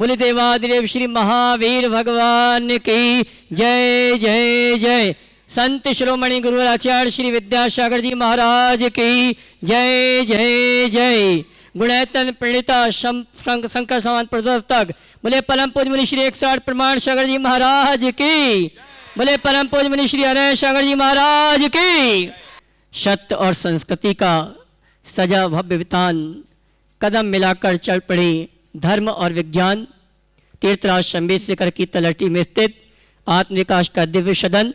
बोले देवादिदेव श्री महावीर भगवान की जय जय जय। संत शिरोमणि गुरु आचार्य श्री विद्यासागर जी महाराज की जय जय जय। गुणैतन प्रणीता शंकर समान प्रवर्तक बोले परम पूज्य मुनि श्री 108 प्रमाण सागर जी महाराज की। बोले परम पूज्य मुनि श्री हरे सागर जी महाराज की। सत्य और संस्कृति का सजा भव्य वितान कदम मिलाकर चल पड़े धर्म और विज्ञान। तीर्थराज शंबेशकर की तलहटी में स्थित आत्मविकास का दिव्य सदन,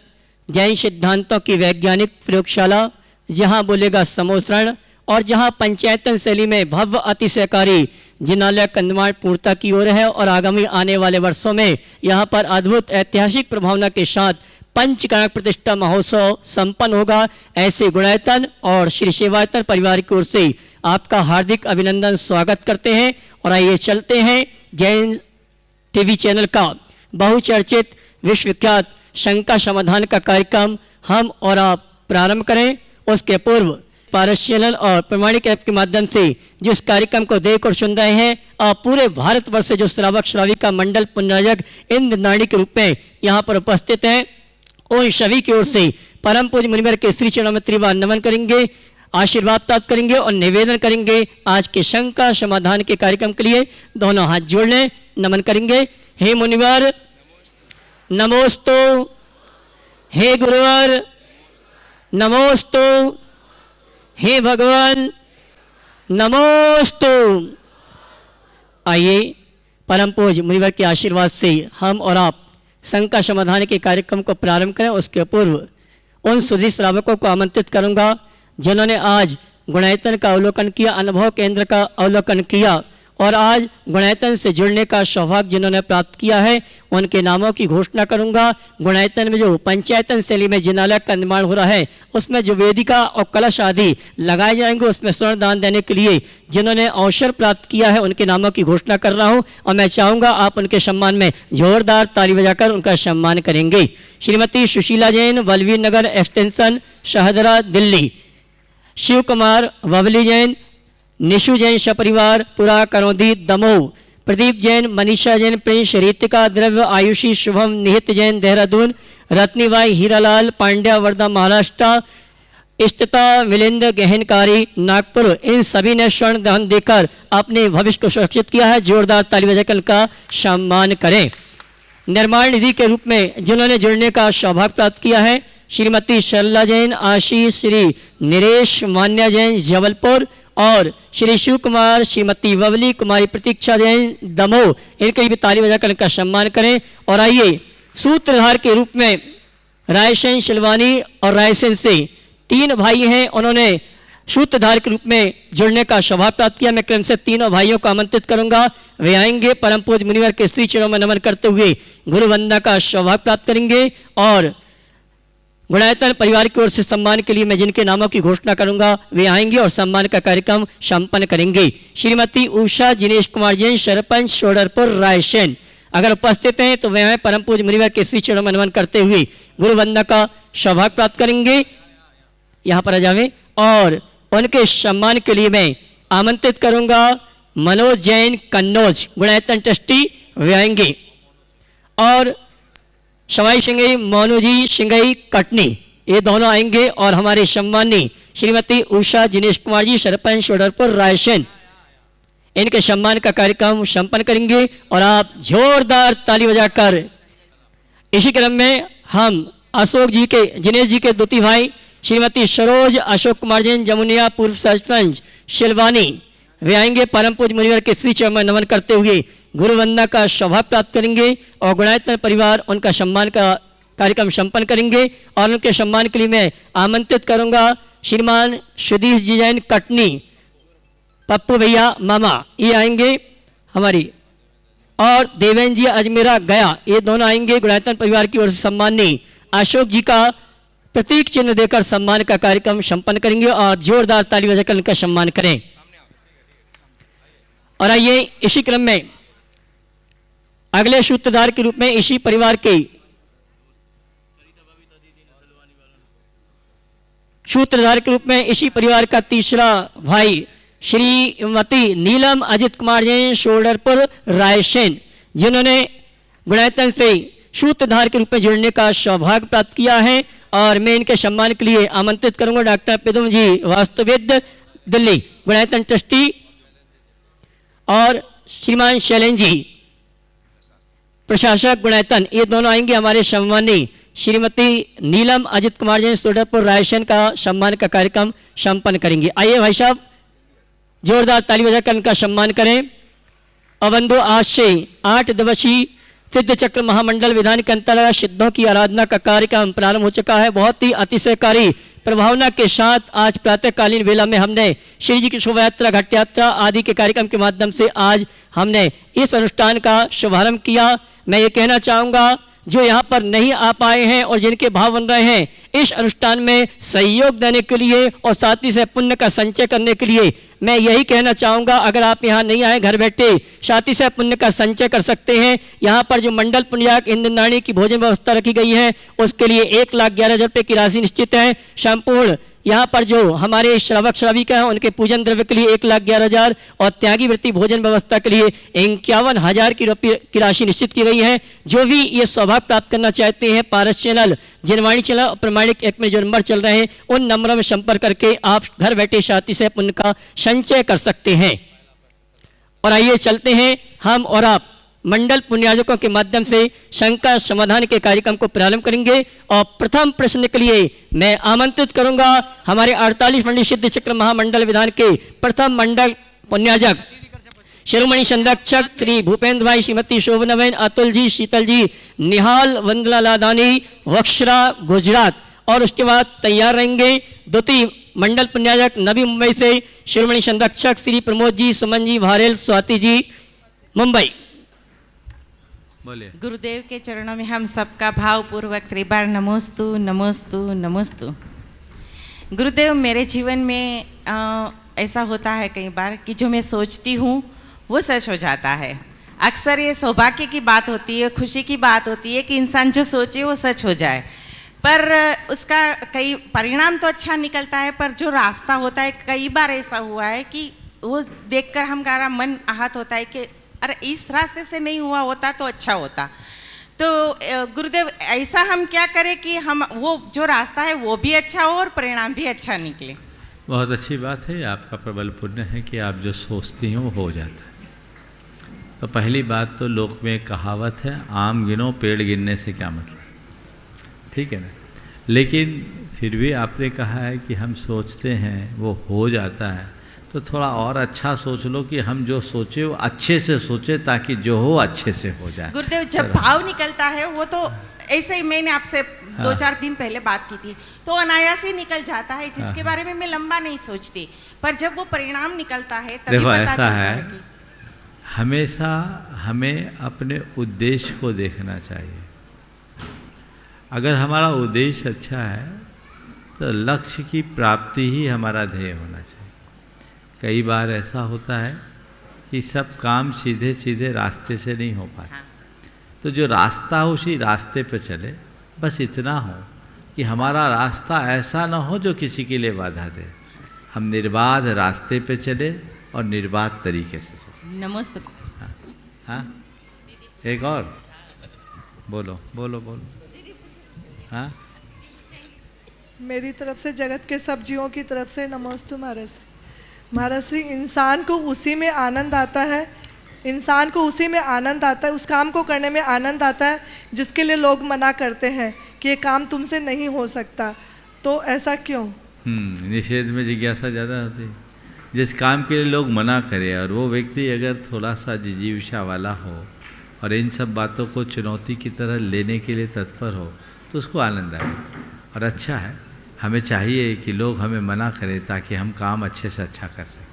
जैन सिद्धांतों की वैज्ञानिक प्रयोगशाला, जहां बोलेगा समोसरण और जहां पंचायतन शैली में भव्य अतिशयकारी जिनालय का निर्माण पूर्णता की ओर है और आगामी आने वाले वर्षों में यहां पर अद्भुत ऐतिहासिक प्रभावना के साथ पंचकर्णक प्रतिष्ठा महोत्सव संपन्न होगा। ऐसे गुणायतन और श्री सेवायतन परिवार की ओर से आपका हार्दिक अभिनंदन स्वागत करते हैं। और आइए चलते हैं जैन टीवी चैनल का बहुचर्चित विश्वविख्यात शंका समाधान का कार्यक्रम हम और आप प्रारंभ करें। उसके पूर्व पारस्यलन और प्रमाणिक ऐप के माध्यम से जिस कार्यक्रम को देख और सुन रहे हैं, आप पूरे भारतवर्ष से जो श्रावक श्राविका मंडल पुण्यराजक इंद्र नाड़ी के रूप में यहाँ पर उपस्थित हैं, उन सभी की ओर से परम पूज्य मुनिवर के श्री चरणों में त्रिवार नमन करेंगे, आशीर्वाद प्राप्त करेंगे और निवेदन करेंगे आज के शंका समाधान के कार्यक्रम के लिए दोनों हाथ जोड़ लें, नमन करेंगे। हे मुनिवर नमोस्तु, हे गुरुवर नमोस्तु, हे भगवान नमोस्तु। आइए परम पूज्य मुनिवर के आशीर्वाद से हम और आप शंका समाधान के कार्यक्रम को प्रारंभ करें। उसके पूर्व उन सुधी श्रावकों को आमंत्रित करूंगा जिन्होंने आज गुणायतन का अवलोकन किया, अनुभव केंद्र का अवलोकन किया और आज गुणायतन से जुड़ने का सौभाग्य जिन्होंने प्राप्त किया है, उनके नामों की घोषणा करूंगा। गुणायतन में जो पंचायतन शैली में जिनालय का निर्माण हो रहा है, उसमें जो वेदिका और कलश आदि लगाए जाएंगे, उसमें स्वर्ण दान देने के लिए जिन्होंने अवसर प्राप्त किया है, उनके नामों की घोषणा कर रहा हूं और मैं चाहूँगा आप उनके सम्मान में जोरदार ताली बजाकर उनका सम्मान करेंगे। श्रीमती सुशीला जैन, बलवीर नगर एक्सटेंशन, शाहदरा, दिल्ली। शिव कुमार ववली जैन, निशु जैन सपरिवार, पुरा करौंदी, दमोह। प्रदीप जैन, मनीषा जैन, प्रिंस, रीतिका, द्रव्य, आयुषी, शुभम, निहित जैन, देहरादून। रत्नीबाई, हीरालाल पांड्या, वर्धा, महाराष्ट्र। इष्टता मिलिंद गहनकारी, नागपुर। इन सभी ने स्वर्ण दान देकर अपने भविष्य को सुरक्षित किया है। जोरदार ताली बजाकर का सम्मान करें। निर्माण निधि के रूप में जिन्होंने जुड़ने का सौभाग्य प्राप्त किया है, श्रीमती शर्ला जैन, आशीष, श्री नरेश मान्या जैन, जबलपुर और श्री शिव कुमार, श्रीमती ववली कुमारी प्रतीक्षा जैन, दमोह। इनके भी ताली बजाकर इनका सम्मान करें। और आइए सूत्रधार के रूप में रायसेन, शिलवानी और रायसेन से तीन भाई हैं, उन्होंने सूत्रधार के रूप में जुड़ने का सौभाग्य प्राप्त किया। मैं क्रम से तीनों भाइयों को आमंत्रित करूंगा, वे आएंगे परम पूज्य मुनिवर के श्री चरणों में नमन करते हुए गुरु वंदना का सौभाग्य प्राप्त करेंगे। और गुणायतन परिवार की ओर से सम्मान के लिए मैं जिनके नामों की घोषणा करूंगा वे आएंगे और सम्मान का कार्यक्रम संपन्न करेंगे। श्रीमती उषा जिनेश कुमार जैन, सरपंच, सोडरपुर, रायसेन। अगर उपस्थित हैं तो वे परम पूज्य मुनिवर के श्री चरणों में नमन करते हुए गुरु वंदना का सौभाग्य प्राप्त करेंगे। यहाँ पर आ जावें और उनके सम्मान के लिए मैं आमंत्रित करूंगा मनोज जैन, कन्नौज, गुणायतन ट्रस्टी, वे आएंगे। और सवाई सिंगई, मोनूजी सिंगई, कटनी, ये दोनों आएंगे और हमारे सम्मानी श्रीमती उषा जिनेश कुमार जी, सरपंच, सोडरपुर, रायसेन, इनके सम्मान का कार्यक्रम संपन्न करेंगे। और आप जोरदार ताली बजाकर इसी क्रम में हम अशोक जी के, जिनेश जी के द्वितीय भाई श्रीमती सरोज अशोक कुमार जैन, जमुनिया, पूर्व सरपंच, शिलवानी, वे आएंगे परम पूज्य मुनिवर के श्री चरण में नमन करते हुए गुरु वंदना का सौभाग्य प्राप्त करेंगे। और गुणायतन परिवार उनका सम्मान का कार्यक्रम संपन्न करेंगे। और उनके सम्मान के लिए मैं आमंत्रित करूंगा श्रीमान सुधीश जी जैन, कटनी, पप्पू भैया मामा, ये आएंगे हमारी। और देवेंद्र जी अजमेरा, गया, ये दोनों आएंगे। गुणायतन परिवार की ओर से सम्मानी अशोक जी का प्रतीक चिन्ह देकर सम्मान का कार्यक्रम संपन्न करेंगे। और जोरदार ताली बजाकर उनका सम्मान करें। और आइए इसी क्रम में अगले सूत्रधार के रूप में इसी परिवार के सूत्रधार के रूप में इसी परिवार का तीसरा भाई श्रीमती नीलम अजित कुमार जैन, शोल्डरपुर, रायसेन, जिन्होंने गुणायतन से सूत्रधार के रूप में जुड़ने का सौभाग्य प्राप्त किया है। और मैं इनके सम्मान के लिए आमंत्रित करूंगा डॉक्टर पिदुम जी वास्तुविद दिल्ली गुणायतन ट्रस्टी और श्रीमान शैलेन जी प्रशासक गुणायतन, ये दोनों आएंगे। हमारे सम्मानी श्रीमती नीलम अजित कुमार जी सोडरपुर रायसेन का सम्मान का कार्यक्रम संपन्न करेंगे। आइए भाई साहब जोरदार ताली बजाकर इनका सम्मान करें। और बंधु, आज से 8 दिवसीय सिद्ध चक्र महामंडल विधान के अंतर्गत सिद्धों की आराधना का कार्यक्रम प्रारंभ हो चुका है। बहुत ही अतिशयकारी प्रभावना के साथ आज प्रातःकालीन वेला में हमने श्री जी की शोभा यात्रा, घट यात्रा आदि के कार्यक्रम के माध्यम से आज हमने इस अनुष्ठान का शुभारंभ किया। मैं ये कहना चाहूँगा जो यहाँ पर नहीं आ पाए हैं और जिनके भाव बन रहे हैं इस अनुष्ठान में सहयोग देने के लिए और साथ ही से पुण्य का संचय करने के लिए मैं यही कहना चाहूँगा, अगर आप यहाँ नहीं आए घर बैठे साथ ही से पुण्य का संचय कर सकते हैं। यहाँ पर जो मंडल पुण्याक इंद्रनाणी की भोजन व्यवस्था रखी गई है उसके लिए 1,11,000 रुपये की राशि निश्चित है। संपूर्ण यहाँ पर जो हमारे श्रावक श्राविका हैं उनके पूजन द्रव्य के लिए 1,11,000 और त्यागी वृत्ति भोजन व्यवस्था के लिए 51,000 की राशि निश्चित की गई है। जो भी ये सौभाग्य प्राप्त करना चाहते हैं पारस चैनल, जनवाणी चैनल और प्रमाणिक एक में जो नंबर चल रहे हैं उन नंबरों में संपर्क करके आप घर बैठे साथी से पुण्य का संचय कर सकते हैं। और आइए चलते हैं हम और आप मंडल पुण्यायोजकों के माध्यम से शंका समाधान के कार्यक्रम को प्रारंभ करेंगे। और प्रथम प्रश्न के लिए मैं आमंत्रित करूंगा हमारे 48 मंडल सिद्ध चक्र महामंडल विधान के प्रथम मंडल पुण्यायोजक शिरोमणि संरक्षक श्री भूपेंद्र भाई, श्रीमती शोभनाबेन, अतुल जी, शीतल जी, निहाल वंदना लादानी, वक्शरा गुजरात। और उसके बाद तैयार रहेंगे द्वितीय मंडल पुण्यायोजक नवी मुंबई से शिरोमणि संरक्षक श्री प्रमोद जी, सुमन जी, भारेल, स्वाति जी, मुंबई। गुरुदेव के चरणों में हम सबका भावपूर्वक त्रिबार नमोस्तु नमोस्तु नमोस्तु। गुरुदेव, मेरे जीवन में ऐसा होता है कई बार कि जो मैं सोचती हूँ वो सच हो जाता है। अक्सर ये सौभाग्य की बात होती है, खुशी की बात होती है कि इंसान जो सोचे वो सच हो जाए, पर उसका कई परिणाम तो अच्छा निकलता है, पर जो रास्ता होता है कई बार ऐसा हुआ है कि वो देखकर हमारा मन आहत होता है कि अरे इस रास्ते से नहीं हुआ होता तो अच्छा होता। तो गुरुदेव, ऐसा हम क्या करें कि हम वो जो रास्ता है वो भी अच्छा हो और परिणाम भी अच्छा निकले। बहुत अच्छी बात है, आपका प्रबल पुण्य है कि आप जो सोचती हो वो हो जाता है। तो पहली बात तो लोक में कहावत है, आम गिनो पेड़ गिनने से क्या मतलब, ठीक है ना। लेकिन फिर भी आपने कहा है कि हम सोचते हैं वो हो जाता है, तो थोड़ा और अच्छा सोच लो कि हम जो सोचे वो अच्छे से सोचे ताकि जो हो अच्छे से हो जाए। गुरुदेव, जब भाव निकलता है वो तो ऐसे ही मैंने आपसे 2-4 दिन पहले बात की थी तो अनायास ही निकल जाता है, जिसके बारे में मैं लंबा नहीं सोचती, पर जब वो परिणाम निकलता है तभी देखो पता ऐसा चलता है कि हमेशा हमें अपने उद्देश्य को देखना चाहिए। अगर हमारा उद्देश्य अच्छा है तो लक्ष्य की प्राप्ति ही हमारा ध्येय होना चाहिए। कई बार ऐसा होता है कि सब काम सीधे सीधे रास्ते से नहीं हो पाता, तो जो रास्ता हो उसी रास्ते पे चले, बस इतना हो कि हमारा रास्ता ऐसा ना हो जो किसी के लिए बाधा दे। हम निर्बाध रास्ते पे चले और निर्बाध तरीके से चले। नमस्ते। हाँ, एक और बोलो बोलो बोलो। हाँ, मेरी तरफ से जगत के सब जीवों की तरफ से नमोस्तु महाराज श्री। महाराज श्री, इंसान को उसी में आनंद आता है, इंसान को उसी में आनंद आता है, उस काम को करने में आनंद आता है जिसके लिए लोग मना करते हैं कि ये काम तुमसे नहीं हो सकता। तो ऐसा क्यों? निषेध में जिज्ञासा ज़्यादा होती है। जिस काम के लिए लोग मना करें और वो व्यक्ति अगर थोड़ा सा जिजीविषा वाला हो और इन सब बातों को चुनौती की तरह लेने के लिए तत्पर हो तो उसको आनंद आए। और अच्छा है, हमें चाहिए कि लोग हमें मना करें ताकि हम काम अच्छे से अच्छा कर सकें।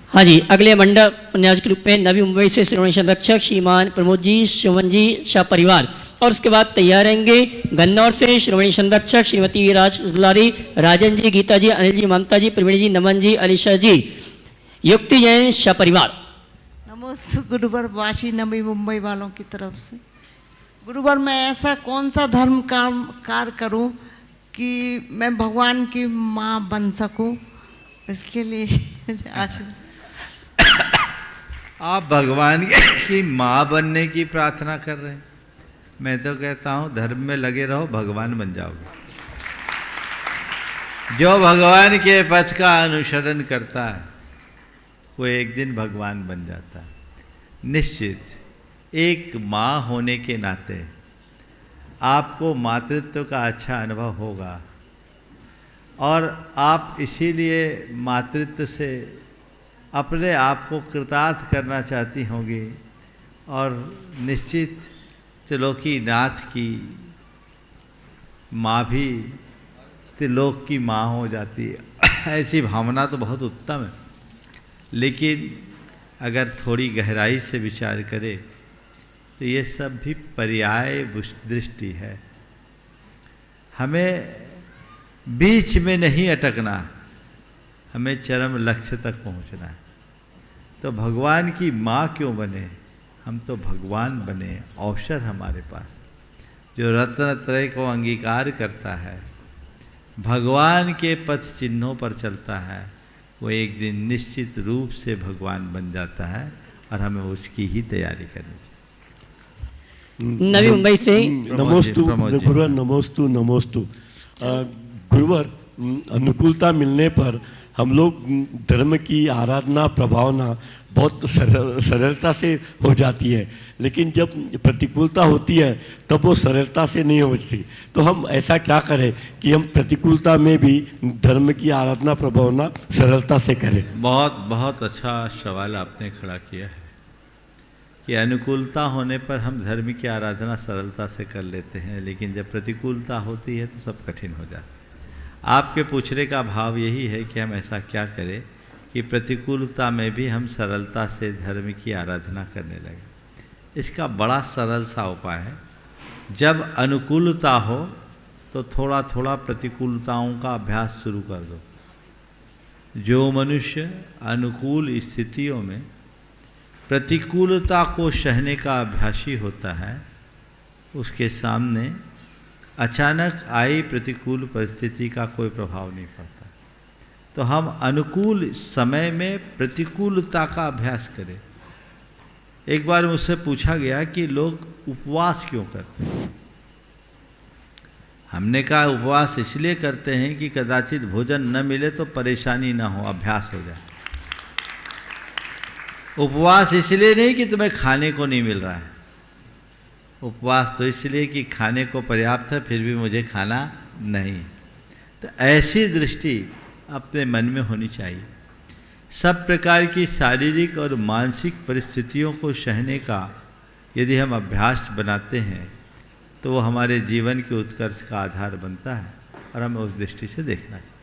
हाँ जी, अगले मंडल पुण्याज के रूप में नवी मुंबई से श्रीमणि संरक्षक श्रीमान प्रमोद जी, सुमन जी, शाह परिवार। और उसके बाद तैयार रहेंगे गन्नौर से श्रीमणि संरक्षक श्रीमती राज दुलारी, राजन जी, गीता जी, अनिल जी, ममता जी, प्रवीण जी, नमन जी, अलीशा जी, युक्ति जैन, शाह परिवार। नमस्ते गुरुवर वासी नवी मुंबई वालों की तरफ से। गुरुवर, मैं ऐसा कौन सा धर्म काम कार्य करूं कि मैं भगवान की माँ बन सकूं, इसके लिए आप भगवान की माँ बनने की प्रार्थना कर रहे हैं। मैं तो कहता हूँ धर्म में लगे रहो, भगवान बन जाओगे। जो भगवान के पथ का अनुसरण करता है वो एक दिन भगवान बन जाता है। निश्चित एक माँ होने के नाते आपको मातृत्व का अच्छा अनुभव होगा और आप इसीलिए मातृत्व से अपने आप को कृतार्थ करना चाहती होंगी और निश्चित त्रिलोकीनाथ की माँ भी त्रिलोक की माँ हो जाती है। ऐसी भावना तो बहुत उत्तम है, लेकिन अगर थोड़ी गहराई से विचार करें तो ये सब भी पर्याय दृष्टि है। हमें बीच में नहीं अटकना, हमें चरम लक्ष्य तक पहुंचना है। तो भगवान की माँ क्यों बने, हम तो भगवान बने। अवसर हमारे पास जो रत्नत्रय को अंगीकार करता है, भगवान के पथ चिन्हों पर चलता है, वो एक दिन निश्चित रूप से भगवान बन जाता है और हमें उसकी ही तैयारी करनी चाहिए। नवी मुंबई से नमोस्तु गुरुवर, नमोस्तु नमोस्तु। गुरुवर, अनुकूलता मिलने पर हम लोग धर्म की आराधना प्रभावना बहुत सरलता से हो जाती है, लेकिन जब प्रतिकूलता होती है तब वो सरलता से नहीं होती। तो हम ऐसा क्या करें कि हम प्रतिकूलता में भी धर्म की आराधना प्रभावना सरलता से करें? बहुत बहुत अच्छा सवाल आपने खड़ा किया है कि अनुकूलता होने पर हम धर्म की आराधना सरलता से कर लेते हैं, लेकिन जब प्रतिकूलता होती है तो सब कठिन हो जाता है। आपके पूछने का भाव यही है कि हम ऐसा क्या करें कि प्रतिकूलता में भी हम सरलता से धर्म की आराधना करने लगे। इसका बड़ा सरल सा उपाय है, जब अनुकूलता हो तो थोड़ा थोड़ा प्रतिकूलताओं का अभ्यास शुरू कर दो। जो मनुष्य अनुकूल स्थितियों में प्रतिकूलता को सहने का अभ्यासी होता है, उसके सामने अचानक आई प्रतिकूल परिस्थिति का कोई प्रभाव नहीं पड़ता। तो हम अनुकूल समय में प्रतिकूलता का अभ्यास करें। एक बार मुझसे पूछा गया कि लोग उपवास क्यों करते हैं। हमने कहा उपवास इसलिए करते हैं कि कदाचित भोजन न मिले तो परेशानी ना हो, अभ्यास हो जाए। उपवास इसलिए नहीं कि तुम्हें खाने को नहीं मिल रहा है, उपवास तो इसलिए कि खाने को पर्याप्त है फिर भी मुझे खाना नहीं। तो ऐसी दृष्टि अपने मन में होनी चाहिए। सब प्रकार की शारीरिक और मानसिक परिस्थितियों को सहने का यदि हम अभ्यास बनाते हैं तो वो हमारे जीवन के उत्कर्ष का आधार बनता है और हमें उस दृष्टि से देखना चाहिए।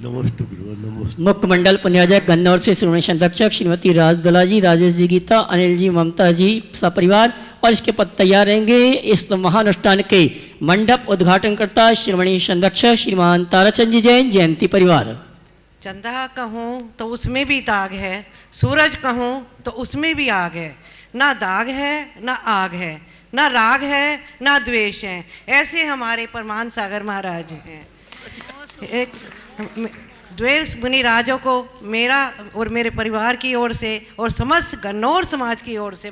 नमस्ते गुरुवर, नमस्ते। मुख्य मंडल पुण्याजक गन्नौर से श्रोमणी संरक्षक श्रीमती राजदला जी, राजेश जी गीता, अनिल जी, ममता जी सपरिवार और इसके पद तैयार रहेंगे। इस महानुष्ठान के मंडप उद्घाटनकर्ता श्रोमणी संरक्षक श्रीमान ताराचंद जी जैन, जयंती परिवार। चंदा कहूँ तो उसमें भी दाग है, सूरज कहूँ तो उसमें भी आग है। ना दाग है ना आग है, ना राग है ना द्वेष है। ऐसे हमारे परमान सागर महाराज हैं। एक द्वेष मुनि राजों को मेरा और मेरे परिवार की ओर से और समस्त गन्नौर समाज की ओर से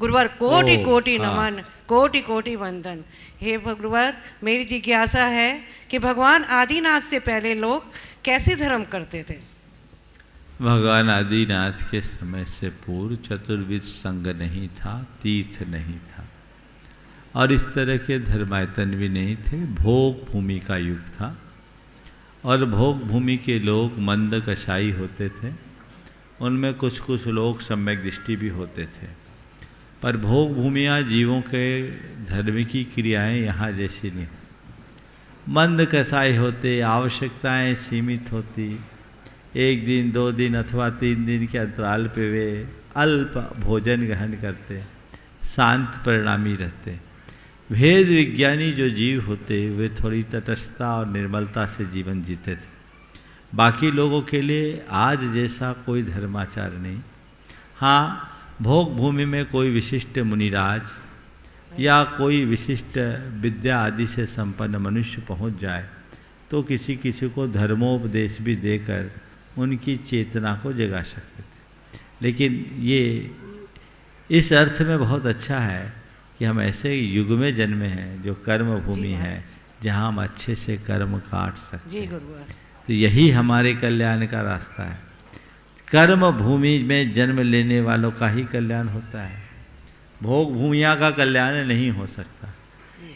गुरुवर कोटि कोटि नमन, कोटि कोटि वंदन। हे गुरुवर, मेरी जिज्ञासा है कि भगवान आदिनाथ से पहले लोग कैसे धर्म करते थे? भगवान आदिनाथ के समय से पूर्व चतुर्विध संघ नहीं था, तीर्थ नहीं था और इस तरह के धर्मायतन भी नहीं थे। भोग भूमि का युग था और भोग भूमि के लोग मंद कसाई होते थे, उनमें कुछ कुछ लोग सम्यक दृष्टि भी होते थे। पर भोग भूमियाँ जीवों के धर्म की क्रियाएं यहाँ जैसी नहीं। मंद कसाई होते, आवश्यकताएं सीमित होती, एक दिन 2 दिन अथवा 3 दिन के अंतराल पे वे अल्प भोजन ग्रहण करते, शांत परिणामी रहते। भेद विज्ञानी जो जीव होते वे थोड़ी तटस्थता और निर्मलता से जीवन जीते थे। बाकी लोगों के लिए आज जैसा कोई धर्माचार नहीं। हाँ, भोग भूमि में कोई विशिष्ट मुनिराज या कोई विशिष्ट विद्या आदि से संपन्न मनुष्य पहुंच जाए तो किसी किसी को धर्मोपदेश भी देकर उनकी चेतना को जगा सकते थे। लेकिन ये इस अर्थ में बहुत अच्छा है कि हम ऐसे युग में जन्मे हैं जो कर्म भूमि है, जहाँ हम अच्छे से कर्म काट सकते जी हैं। गुरुवर। तो यही हमारे कल्याण का रास्ता है। कर्म भूमि में जन्म लेने वालों का ही कल्याण होता है, भोग भूमिया का कल्याण नहीं हो सकता।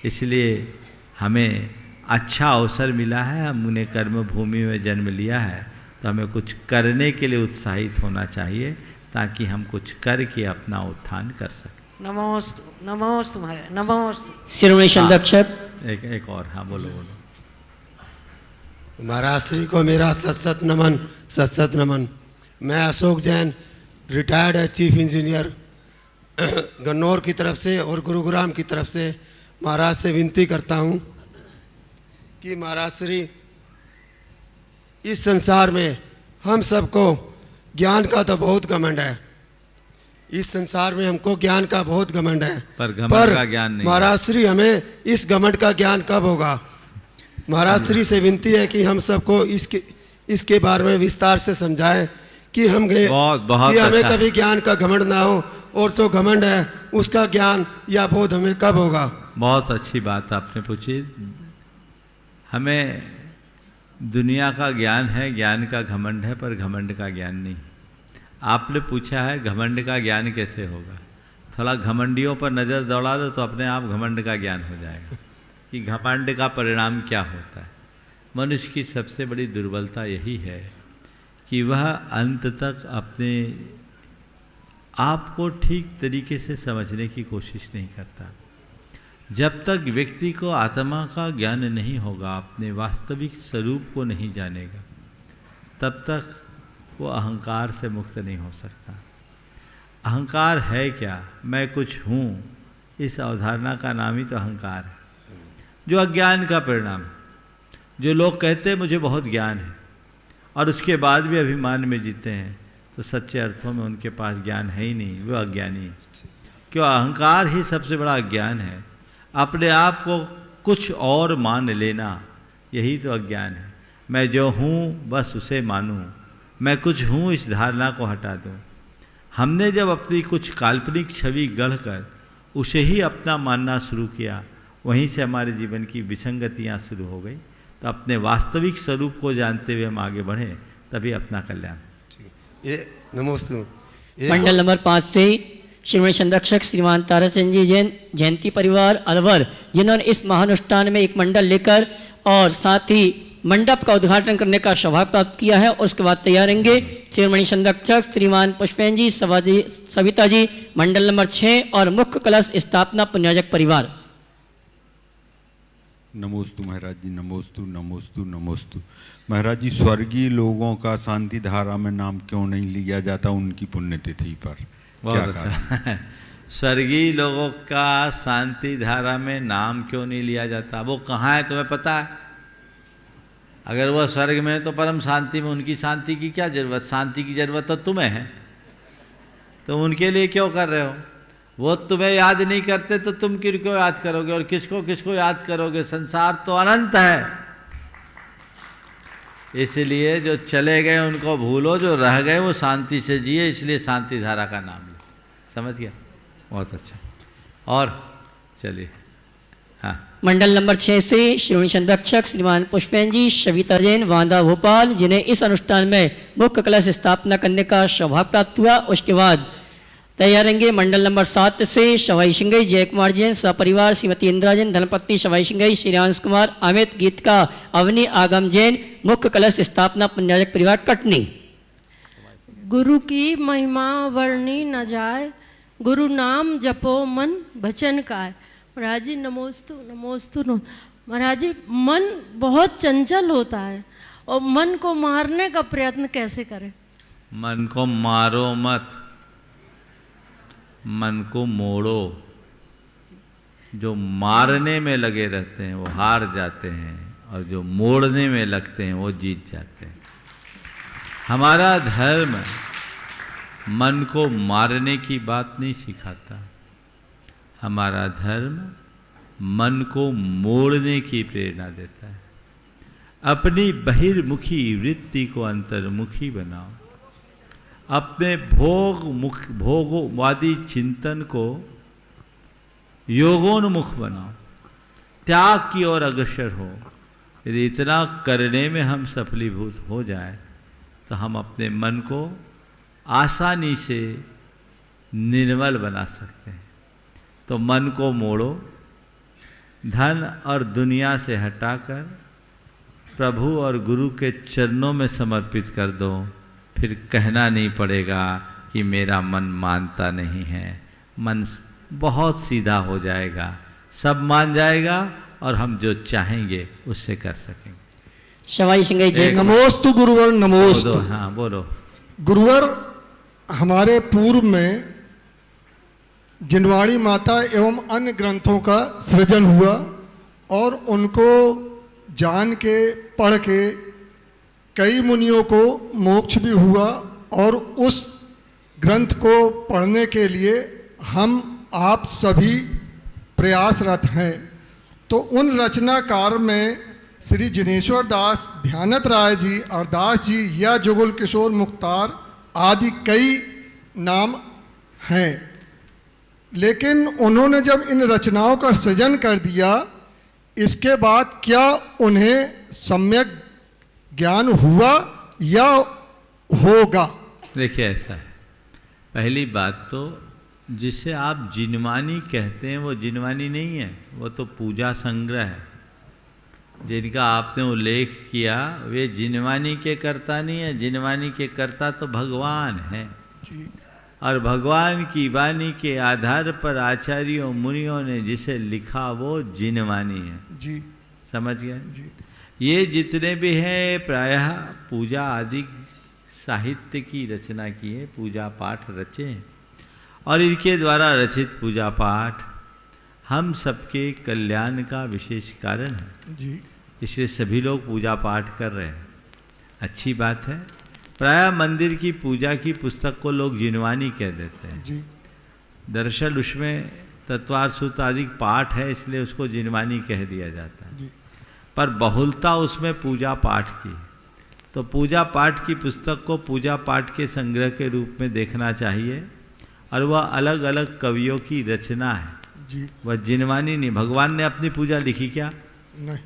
इसलिए हमें अच्छा अवसर मिला है, हमने कर्म भूमि में जन्म लिया है, तो हमें कुछ करने के लिए उत्साहित होना चाहिए ताकि हम कुछ करके अपना उत्थान कर सकें। नमोस्तु नमोस्तु महाराज नमोस्तु। शिरोमणि संरक्षक एक और, हाँ बोलो बोलो। महाराज श्री को मेरा सत नमन, सत नमन। मैं Ashok Jain, retired chief engineer Gannaur की तरफ से और गुरुग्राम की तरफ से महाराज से विनती करता हूँ कि महाराज श्री, इस संसार में हम सबको ज्ञान का तो बहुत घमंड है, इस संसार में हमको ज्ञान का बहुत घमंड है, पर घमंड का ज्ञान नहीं। महाराज श्री हमें इस घमंड का ज्ञान कब होगा? महाराज श्री से विनती है कि हम सबको इसके बारे में विस्तार से समझाएं कि हम कि हमें अच्छा। कभी ज्ञान का घमंड ना हो, और जो घमंड है उसका ज्ञान या बोध हमें कब होगा? बहुत अच्छी बात आपने पूछी। हमें दुनिया का ज्ञान है, ज्ञान का घमंड है, पर घमंड का ज्ञान नहीं। आपने पूछा है घमंड का ज्ञान कैसे होगा, थोड़ा घमंडियों पर नज़र दौड़ा दो तो अपने आप घमंड का ज्ञान हो जाएगा कि घमंड का परिणाम क्या होता है। मनुष्य की सबसे बड़ी दुर्बलता यही है कि वह अंत तक अपने आप को ठीक तरीके से समझने की कोशिश नहीं करता। जब तक व्यक्ति को आत्मा का ज्ञान नहीं होगा, अपने वास्तविक स्वरूप को नहीं जानेगा, तब तक वो अहंकार से मुक्त नहीं हो सकता। अहंकार है क्या? मैं कुछ हूँ, इस अवधारणा का नाम ही तो अहंकार है, जो अज्ञान का परिणाम है। जो लोग कहते हैं मुझे बहुत ज्ञान है और उसके बाद भी अभिमान में जीते हैं, तो सच्चे अर्थों में उनके पास ज्ञान है ही नहीं, वो अज्ञानी है। क्यों? अहंकार ही सबसे बड़ा अज्ञान है। अपने आप को कुछ और मान लेना, यही तो अज्ञान है। मैं जो हूँ बस उसे मानूँ, मैं कुछ हूँ इस धारणा को हटा दूँ। हमने जब अपनी कुछ काल्पनिक छवि गढ़कर उसे ही अपना मानना शुरू किया, वहीं से हमारे जीवन की विसंगतियाँ शुरू हो गई। तो अपने वास्तविक स्वरूप को जानते हुए हम आगे बढ़ें, तभी अपना कल्याण। ये नमोस्तु। मंडल नंबर 5 से श्रीमणि संरक्षक श्रीमान ताराचंद जी जैन, जयंती परिवार अलवर, जिन्होंने इस महानुष्ठान में एक मंडल लेकर और साथ ही मंडप का उद्घाटन करने का सौभाग्य प्राप्त किया है। उसके बाद तैयार रहेंगे श्रीमणि संरक्षक श्रीमान पुष्पेन जी, सविता जी, मंडल नंबर 6 और मुख्य कलश स्थापना पुण्याजक परिवार। नमोस्तु महाराज जी, नमोस्तु नमोस्तु नमोस्तु। महाराज जी, स्वर्गीय लोगों का शांति धारा में नाम क्यों नहीं लिया जाता उनकी पुण्यतिथि पर? बहुत अच्छा। स्वर्गीय लोगों का शांति धारा में नाम क्यों नहीं लिया जाता? वो कहाँ है तुम्हें पता है? अगर वह स्वर्ग में है तो परम शांति में, उनकी शांति की क्या जरूरत? शांति की जरूरत तो तुम्हें है, तुम उनके लिए क्यों कर रहे हो? वो तुम्हें याद नहीं करते तो तुम किसको याद करोगे और किसको किसको याद करोगे? संसार तो अनंत है। इसलिए जो चले गए उनको भूलो, जो रह गए वो शांति से जिए। इसलिए शांति धारा का नाम ले। समझ गया? बहुत अच्छा। और चलिए, हाँ। मंडल नंबर 6 से श्रीमणि संरक्षक श्रीमान पुष्पेन जी, सविता जैन, वांदा भोपाल, जिन्हें इस अनुष्ठान में मुख्य कलश स्थापना करने का सौभाग्य प्राप्त हुआ। उसके बाद तैयार रहेंगे मंडल नंबर 7 से शवाई सिंगई, जय कुमार जैन, सपरिवार श्रीमती इंदिरा जैन, धर्मपत्नी शवाई सिंगई, श्रीयांश कुमार, अमित गीतका, अवनी आगम जैन, मुख्य कलश स्थापना पुण्याजक परिवार कटनी। गुरु की महिमा वर्णी न जाए, गुरु नाम जपो मन भजन काय। महाराज जी नमोस्तु नमोस्तु। महाराज जी, मन बहुत चंचल होता है और मन को मारने का प्रयत्न कैसे करें? मन को मारो मत, मन को मोड़ो। जो मारने में लगे रहते हैं वो हार जाते हैं, और जो मोड़ने में लगते हैं वो जीत जाते हैं। हमारा धर्म मन को मारने की बात नहीं सिखाता, हमारा धर्म मन को मोड़ने की प्रेरणा देता है। अपनी बहिर्मुखी वृत्ति को अंतर्मुखी बनाओ, अपने भोगवादी चिंतन को योगोन्मुख बनाओ, त्याग की ओर अग्रसर हो। यदि इतना करने में हम सफलीभूत हो जाए तो हम अपने मन को आसानी से निर्मल बना सकते हैं। तो मन को मोड़ो, धन और दुनिया से हटाकर प्रभु और गुरु के चरणों में समर्पित कर दो। फिर कहना नहीं पड़ेगा कि मेरा मन मानता नहीं है। मन बहुत सीधा हो जाएगा, सब मान जाएगा और हम जो चाहेंगे उससे कर सकेंगे। शवाई सिंह जय। नमोस्तु गुरुवर, नमोस्तु। हाँ बोलो। गुरुवर, हमारे पूर्व में जिनवाणी माता एवं अन्य ग्रंथों का सृजन हुआ और उनको जान के पढ़ के कई मुनियों को मोक्ष भी हुआ। और उस ग्रंथ को पढ़ने के लिए हम आप सभी प्रयासरत हैं। तो उन रचनाकार में श्री जिनेश्वर दास, ध्यानत राय जी, अरदास जी या जुगल किशोर मुख्तार आदि कई नाम हैं। लेकिन उन्होंने जब इन रचनाओं का सृजन कर दिया, इसके बाद क्या उन्हें सम्यक ज्ञान हुआ या होगा? देखिए ऐसा है, पहली बात तो जिसे आप जिनवानी कहते हैं वो जिनवानी नहीं है, वो तो पूजा संग्रह है। जिनका आपने उल्लेख किया वे जिनवानी के कर्ता नहीं है। जिनवानी के कर्ता तो भगवान हैं। और भगवान की वाणी के आधार पर आचार्यों मुनियों ने जिसे लिखा वो जिनवानी है जी। समझ गए जी। ये जितने भी हैं प्रायः पूजा आदि साहित्य की रचना की है, पूजा पाठ रचे हैं और इनके द्वारा रचित पूजा पाठ हम सबके कल्याण का विशेष कारण है जी। इसलिए सभी लोग पूजा पाठ कर रहे हैं, अच्छी बात है। प्रायः मंदिर की पूजा की पुस्तक को लोग जिनवानी कह देते हैं जी। दरअसल उसमें तत्वार्थ सूत्र आदि पाठ है इसलिए उसको जिनवानी कह दिया जाता है जी। पर बहुलता उसमें पूजा पाठ की। तो पूजा पाठ की पुस्तक को पूजा पाठ के संग्रह के रूप में देखना चाहिए और वह अलग अलग कवियों की रचना है जी। वह जिनवानी नहीं। भगवान ने अपनी पूजा लिखी क्या? नहीं।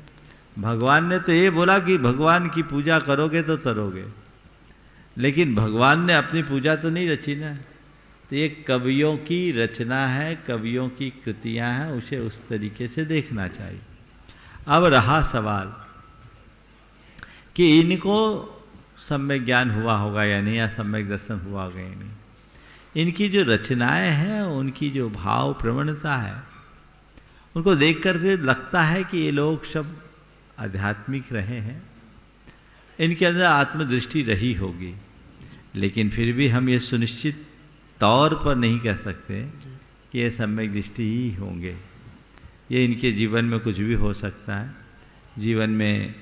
भगवान ने तो ये बोला कि भगवान की पूजा करोगे तो तरोगे, लेकिन भगवान ने अपनी पूजा तो नहीं रची ना। तो ये कवियों की रचना है, कवियों की कृतियां हैं, उसे उस तरीके से देखना चाहिए। अब रहा सवाल कि इनको सम्यक ज्ञान हुआ होगा या नहीं, या सम्यक दर्शन हुआ होगा या नहीं। इनकी जो रचनाएं हैं, उनकी जो भाव प्रवणता है, उनको देख करके लगता है कि ये लोग सब आध्यात्मिक रहे हैं, इनके अंदर आत्मदृष्टि रही होगी। लेकिन फिर भी हम ये सुनिश्चित तौर पर नहीं कह सकते कि ये सम्यक दृष्टि ही होंगे। ये इनके जीवन में कुछ भी हो सकता है। जीवन में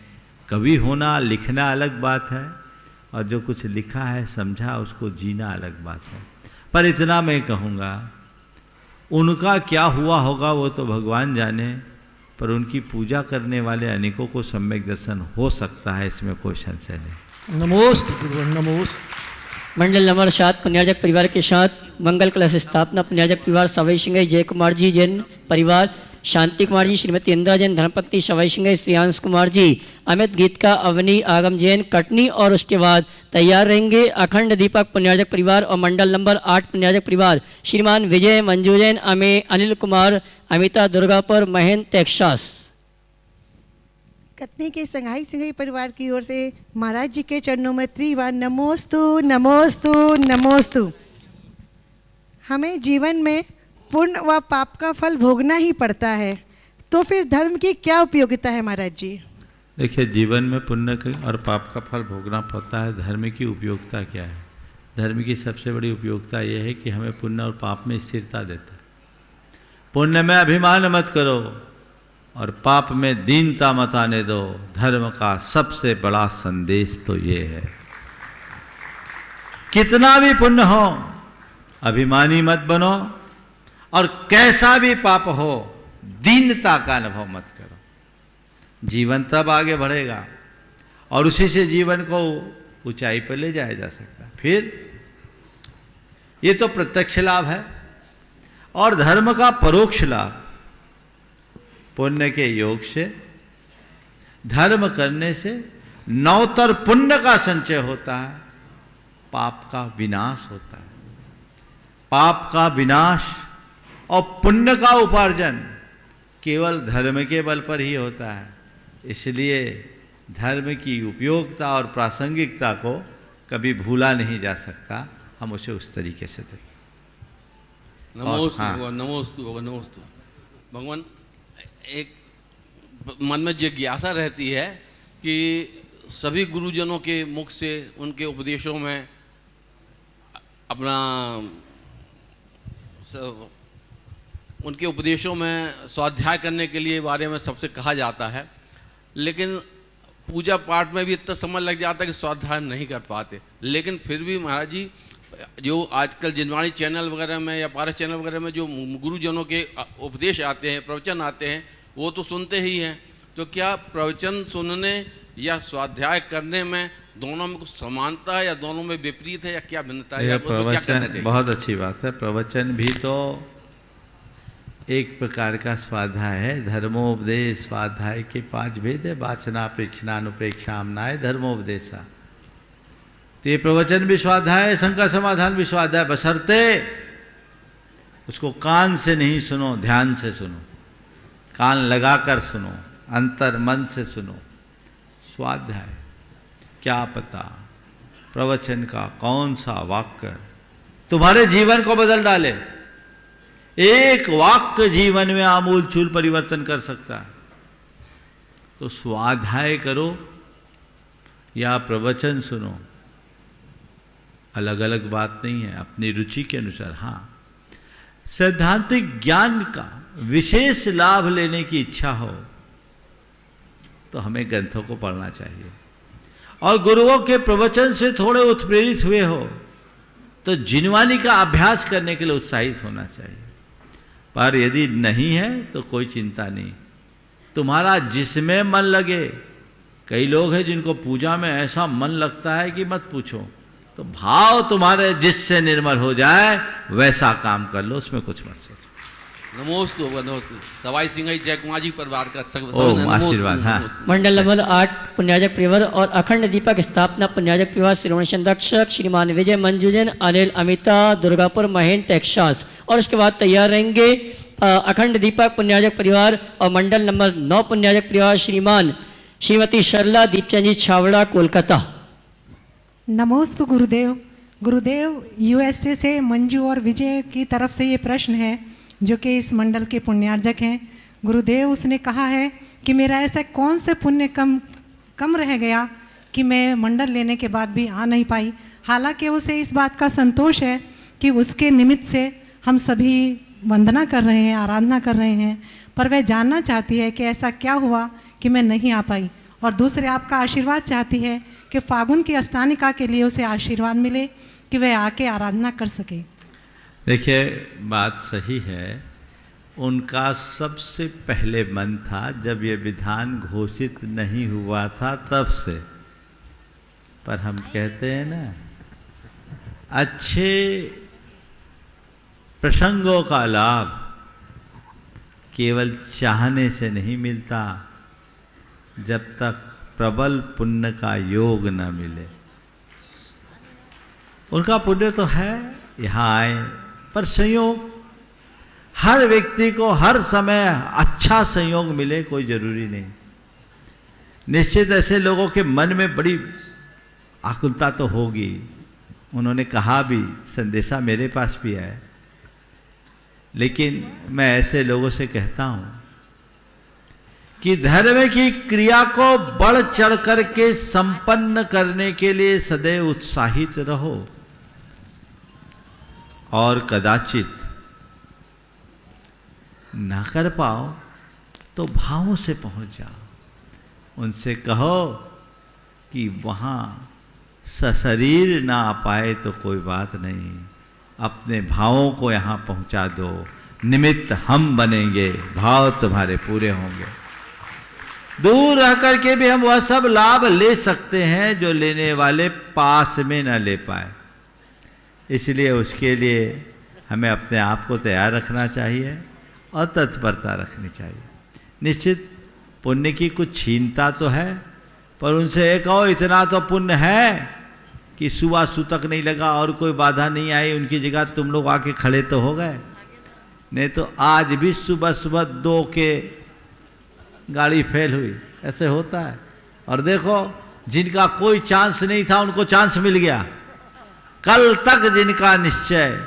कवि होना, लिखना अलग बात है, और जो कुछ लिखा है, समझा, उसको जीना अलग बात है। पर इतना मैं कहूँगा, उनका क्या हुआ होगा वो तो भगवान जाने, पर उनकी पूजा करने वाले अनेकों को सम्यक दर्शन हो सकता है, इसमें कोई संशय नहीं। नमोस्त गुरुवर, नमोस्त। मंडल नंबर 7 पुण्याजक परिवार के साथ मंगल कलश स्थापना पुण्याजक परिवार सवाई सिंह, जय कुमार जी जैन परिवार, शांति कुमार जी, श्रीमती इंदिरा जैन, धर्मपत्नी सवाई सिंह, श्रेयांश कुमार जी, अमित गीत का अवनी आगम जैन कटनी, और उसके बाद तैयार रहेंगे अखंड दीपक पुण्याजक परिवार और मंडल नंबर 8 पुण्याजक परिवार, श्रीमान विजय मंजू जैन, अनिल कुमार, अमिता दुर्गापुर, महेंद्र टेक्सास। कटनी के संघाई सिंघई परिवार की ओर से महाराज जी के चरणों में त्रिवार नमोस्तु नमोस्तु नमोस्तु। हमें जीवन में पुण्य व पाप का फल भोगना ही पड़ता है, तो फिर धर्म की क्या उपयोगिता है महाराज जी? देखिए, जीवन में पुण्य और पाप का फल भोगना पड़ता है, धर्म की उपयोगिता क्या है? धर्म की सबसे बड़ी उपयोगिता यह है कि हमें पुण्य और पाप में स्थिरता देता है। पुण्य में अभिमान मत करो और पाप में दीनता मत आने दो। धर्म का सबसे बड़ा संदेश तो ये है, कितना भी पुण्य हो अभिमानी मत बनो, और कैसा भी पाप हो दीनता का अनुभव मत करो। जीवन तब आगे बढ़ेगा और उसी से जीवन को ऊंचाई पर ले जाया जा सकता है। फिर ये तो प्रत्यक्ष लाभ है। और धर्म का परोक्ष लाभ, पुण्य के योग से, धर्म करने से नवतर पुण्य का संचय होता है, पाप का विनाश होता है। पाप का विनाश और पुण्य का उपार्जन केवल धर्म के बल पर ही होता है। इसलिए धर्म की उपयोगिता और प्रासंगिकता को कभी भूला नहीं जा सकता। हम उसे उस तरीके से देखें। नमोस्तु भगवान, नमोस्तु भगवान, नमोस्तु भगवान। एक मन में जिज्ञासा रहती है कि सभी गुरुजनों के मुख से उनके उपदेशों में अपना उनके उपदेशों में स्वाध्याय करने के लिए बारे में सबसे कहा जाता है, लेकिन पूजा पाठ में भी इतना समय लग जाता है कि स्वाध्याय नहीं कर पाते। लेकिन फिर भी महाराज जी, जो आजकल जिनवाणी चैनल वगैरह में या पारस चैनल वगैरह में जो गुरुजनों के उपदेश आते हैं, प्रवचन आते हैं, वो तो सुनते ही हैं। तो क्या प्रवचन सुनने या स्वाध्याय करने में दोनों में कुछ समानता है या दोनों में विपरीत है या क्या भिन्नता है? क्या करना चाहिए? बहुत अच्छी बात है। प्रवचन भी तो एक प्रकार का स्वाध्याय है। धर्मोपदेश स्वाध्याय के 5 भेद है। वाचना, प्रेक्षणा, अनुप्रेक्षा, आमनाय, धर्मोपदेशा। तो ये प्रवचन भी स्वाध्याय है, शंका समाधान भी स्वाध्याय, बशर्ते उसको कान से नहीं सुनो, ध्यान से सुनो, कान लगाकर सुनो, अंतर मन से सुनो। स्वाध्याय, क्या पता प्रवचन का कौन सा वाक्य तुम्हारे जीवन को बदल डाले। एक वाक्य जीवन में आमूल चूल परिवर्तन कर सकता है। तो स्वाध्याय करो या प्रवचन सुनो, अलग अलग बात नहीं है, अपनी रुचि के अनुसार। हाँ, सैद्धांतिक ज्ञान का विशेष लाभ लेने की इच्छा हो तो हमें ग्रंथों को पढ़ना चाहिए। और गुरुओं के प्रवचन से थोड़े उत्प्रेरित हुए हो तो जिनवानी का अभ्यास करने के लिए उत्साहित होना चाहिए। पर यदि नहीं है तो कोई चिंता नहीं, तुम्हारा जिसमें मन लगे। कई लोग हैं जिनको पूजा में ऐसा मन लगता है कि मत पूछो। तो भाव तुम्हारे जिससे निर्मल हो जाए वैसा काम कर लो, उसमें कुछ मत सोचो। नमोस्तु नमोस्तु। सवाई सिंह जय कुमार जी परिवार का आशीर्वाद। हाँ। मंडल नंबर 8 पुण्याजक प्रिवर और अखंड दीपक स्थापना पुण्याजक प्रिवर श्रीमणी संरक्षक श्रीमान विजय मंजूजन, अनिल अमिता, दुर्गापुर, महेंद्र, टेक्सास। और उसके बाद तैयार रहेंगे अखंड दीपक पुण्याजक परिवार और मंडल नंबर 9 पुण्याजक परिवार श्रीमती शर्ला दीपचंद जी छावड़ा, कोलकाता। नमोस्तु गुरुदेव। गुरुदेव, यूएसए से मंजू और विजय की तरफ से ये प्रश्न है, जो कि इस मंडल के पुण्यार्जक हैं। गुरुदेव, उसने कहा है कि मेरा ऐसा कौन से पुण्य कम रह गया कि मैं मंडल लेने के बाद भी आ नहीं पाई। हालांकि उसे इस बात का संतोष है कि उसके निमित्त से हम सभी वंदना कर रहे हैं, आराधना कर रहे हैं, पर वह जानना चाहती है कि ऐसा क्या हुआ कि मैं नहीं आ पाई। और दूसरे आपका आशीर्वाद चाहती है कि फागुन की अष्टानिका के लिए उसे आशीर्वाद मिले कि वह आके आराधना कर सके। देखिए, बात सही है। उनका सबसे पहले मन था, जब ये विधान घोषित नहीं हुआ था तब से। पर हम कहते हैं ना, अच्छे प्रसंगों का लाभ केवल चाहने से नहीं मिलता, जब तक प्रबल पुण्य का योग न मिले। उनका पुण्य तो है, यहाँ आए, पर संयोग, हर व्यक्ति को हर समय अच्छा संयोग मिले कोई जरूरी नहीं। निश्चित ऐसे लोगों के मन में बड़ी आकुलता तो होगी। उन्होंने कहा भी, संदेशा मेरे पास भी है। लेकिन मैं ऐसे लोगों से कहता हूं कि धर्म की क्रिया को बढ़ चढ़ करके संपन्न करने के लिए सदैव उत्साहित रहो और कदाचित ना कर पाओ तो भावों से पहुंच जाओ। उनसे कहो कि वहाँ सशरीर ना आ पाए तो कोई बात नहीं, अपने भावों को यहाँ पहुँचा दो, निमित्त हम बनेंगे, भाव तुम्हारे पूरे होंगे। दूर रह करके भी हम वह सब लाभ ले सकते हैं जो लेने वाले पास में न ले पाए। इसलिए उसके लिए हमें अपने आप को तैयार रखना चाहिए और तत्परता रखनी चाहिए। निश्चित पुण्य की कुछ छीनता तो है, पर उनसे एक और इतना तो पुण्य है कि सुबह सूतक नहीं लगा और कोई बाधा नहीं आई, उनकी जगह तुम लोग आके खड़े तो हो गए। नहीं तो आज भी सुबह सुबह 2 के गाड़ी फेल हुई, ऐसे होता है। और देखो जिनका कोई चांस नहीं था उनको चांस मिल गया, कल तक जिनका निश्चय।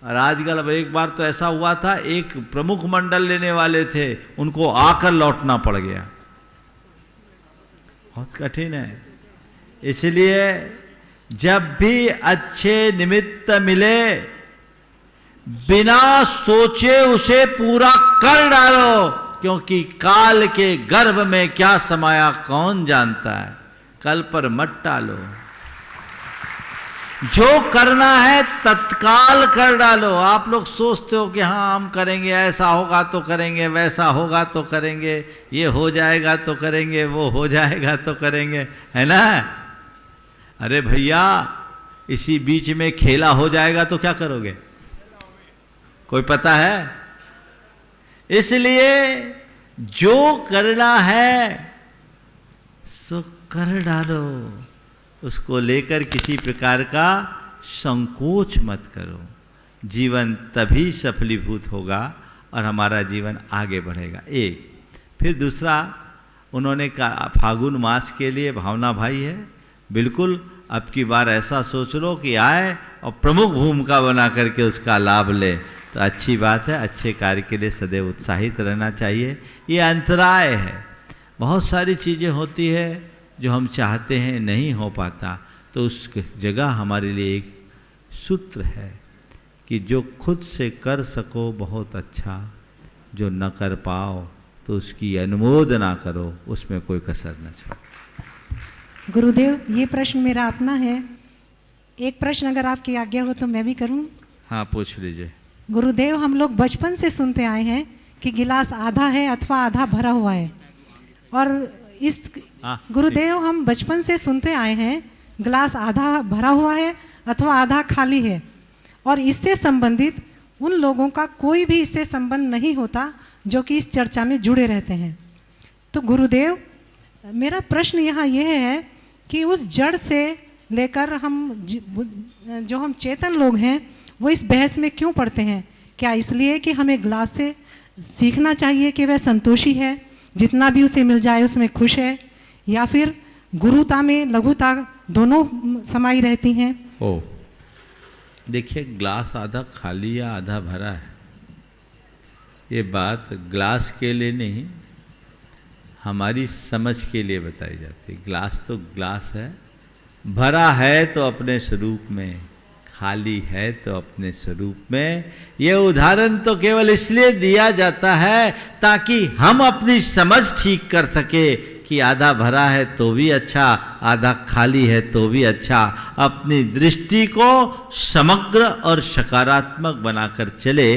और आजकल अब एक बार तो ऐसा हुआ था, एक प्रमुख मंडल लेने वाले थे, उनको आकर लौटना पड़ गया। बहुत कठिन है। इसलिए जब भी अच्छे निमित्त मिले बिना सोचे उसे पूरा कर डालो, क्योंकि काल के गर्भ में क्या समाया कौन जानता है। कल पर मत टालो, जो करना है तत्काल कर डालो। आप लोग सोचते हो कि हाँ हम करेंगे, ऐसा होगा तो करेंगे, वैसा होगा तो करेंगे, ये हो जाएगा तो करेंगे, वो हो जाएगा तो करेंगे, है ना। अरे भैया इसी बीच में खेला हो जाएगा तो क्या करोगे, कोई पता है। इसलिए जो करना है सो कर डालो, उसको लेकर किसी प्रकार का संकोच मत करो। जीवन तभी सफलीभूत होगा और हमारा जीवन आगे बढ़ेगा। एक फिर दूसरा उन्होंने कहा फागुन मास के लिए भावना भाई है, बिल्कुल अब की बार ऐसा सोच लो कि आए और प्रमुख भूमिका बना करके उसका लाभ ले, तो अच्छी बात है। अच्छे कार्य के लिए सदैव उत्साहित रहना चाहिए। ये अंतराय है, बहुत सारी चीज़ें होती है जो हम चाहते हैं नहीं हो पाता, तो उस जगह हमारे लिए एक सूत्र है कि जो खुद से कर सको बहुत अच्छा, जो न कर पाओ तो उसकी अनुमोदना करो, उसमें कोई कसर न छोड़ो। गुरुदेव ये प्रश्न मेरा अपना है, एक प्रश्न अगर आपकी आज्ञा हो तो मैं भी करूं। हाँ पूछ लीजिए। गुरुदेव हम लोग बचपन से सुनते आए हैं कि गिलास आधा है अथवा आधा भरा हुआ है, और इस गुरुदेव हम बचपन से सुनते आए हैं गिलास आधा भरा हुआ है अथवा आधा खाली है, और इससे संबंधित उन लोगों का कोई भी इससे संबंध नहीं होता जो कि इस चर्चा में जुड़े रहते हैं। तो गुरुदेव मेरा प्रश्न यहाँ यह है कि उस जड़ से लेकर हम जो हम चेतन लोग हैं वो इस बहस में क्यों पड़ते हैं? क्या इसलिए कि हमें ग्लास से सीखना चाहिए कि वह संतोषी है, जितना भी उसे मिल जाए उसमें खुश है, या फिर गुरुता में लघुता दोनों समाई रहती हैं? ओ देखिए, ग्लास आधा खाली या आधा भरा है, ये बात ग्लास के लिए नहीं हमारी समझ के लिए बताई जाती है। ग्लास तो ग्लास है, भरा है तो अपने स्वरूप में, खाली है तो अपने स्वरूप में। ये उदाहरण तो केवल इसलिए दिया जाता है ताकि हम अपनी समझ ठीक कर सके कि आधा भरा है तो भी अच्छा, आधा खाली है तो भी अच्छा। अपनी दृष्टि को समग्र और सकारात्मक बनाकर चले,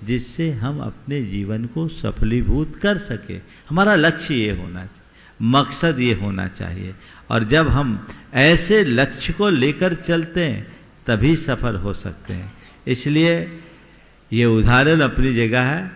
जिससे हम अपने जीवन को सफलीभूत कर सके। हमारा लक्ष्य ये होना चाहिए, मकसद ये होना चाहिए। और जब हम ऐसे लक्ष्य को लेकर चलते हैं तभी सफल हो सकते हैं। इसलिए ये उदाहरण अपनी जगह है।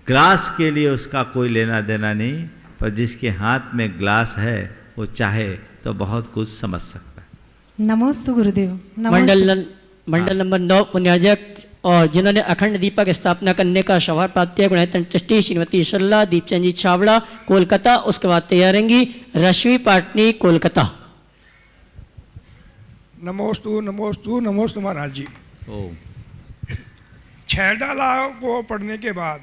ग्लास के लिए उसका कोई लेना देना नहीं, पर जिसके हाथ में ग्लास है वो चाहे तो बहुत कुछ समझ सकता है। नमोस्तु गुरुदेव। मंडल नंबर 9 पुण्यार्जक और जिन्होंने अखंड दीपक स्थापना करने का सौभाग्य प्राप्त किया, गुणरत्न ट्रस्टी श्रीमती सरला दीपचंद जी छावड़ा कोलकाता। उसके बाद तैयार रहेंगी रश्मि पाटनी कोलकाता। नमोस्तु नमोस्तु नमोस्तु महाराज जी। छह डाला को पढ़ने के बाद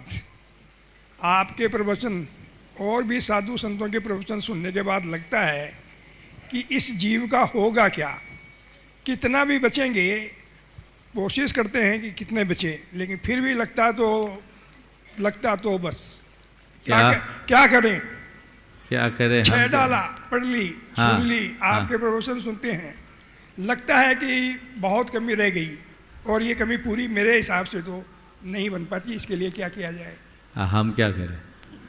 आपके प्रवचन और भी साधु संतों के प्रवचन सुनने के बाद लगता है कि इस जीव का होगा क्या। कितना भी बचेंगे, कोशिश करते हैं कि कितने बचे, लेकिन फिर भी लगता तो बस क्या करें। छह डाला पढ़ ली, सुन ली, आपके प्रवचन सुनते हैं, लगता है कि बहुत कमी रह गई, और ये कमी पूरी मेरे हिसाब से तो नहीं बन पाती। इसके लिए क्या किया जाए? हम क्या करें?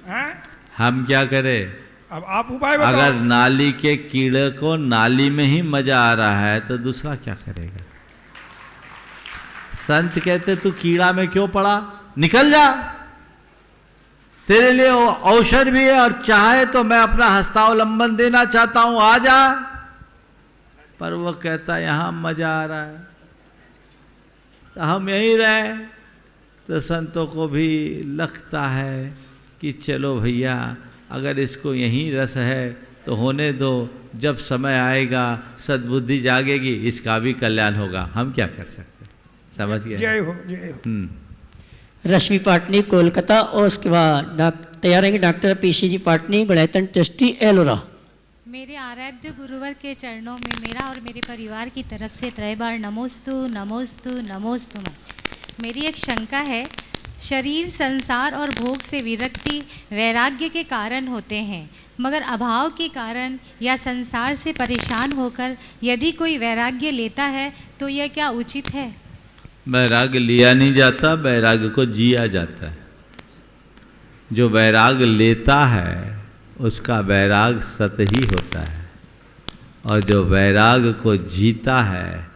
हाँ? हम क्या करें? अब आप उपाय बताओ। अगर नाली के कीड़े को नाली में ही मजा आ रहा है तो दूसरा क्या करेगा? संत कहते तू कीड़ा में क्यों पड़ा, निकल जा, तेरे लिए अवसर भी है, और चाहे तो मैं अपना हस्तावलंबन देना चाहता हूं, आ जा। पर वो कहता यहाँ मजा आ रहा है तो हम यहीं रहे। तो संतों को भी लगता है कि चलो भैया, अगर इसको यहीं रस है तो होने दो, जब समय आएगा सद्बुद्धि जागेगी, इसका भी कल्याण होगा। हम क्या कर सकते, समझ गए? जय हो, जय हो। रश्मि पाटनी कोलकाता, और उसके बाद तैयार रहेंगे डॉक्टर पीसी जी पाटनी, गुणायतन ट्रस्टी, एलोरा। मेरे आराध्य गुरुवर के चरणों में मेरा और मेरे परिवार की तरफ से त्रय बार नमोस्तु नमोस्तु नमोस्तु। मेरी एक शंका है, शरीर, संसार और भोग से विरक्ति वैराग्य के कारण होते हैं, मगर अभाव के कारण या संसार से परेशान होकर यदि कोई वैराग्य लेता है तो यह क्या उचित है? वैराग्य लिया नहीं जाता, वैराग्य को जिया जाता है। जो वैराग लेता है उसका वैराग सत ही होता है, और जो वैराग को जीता है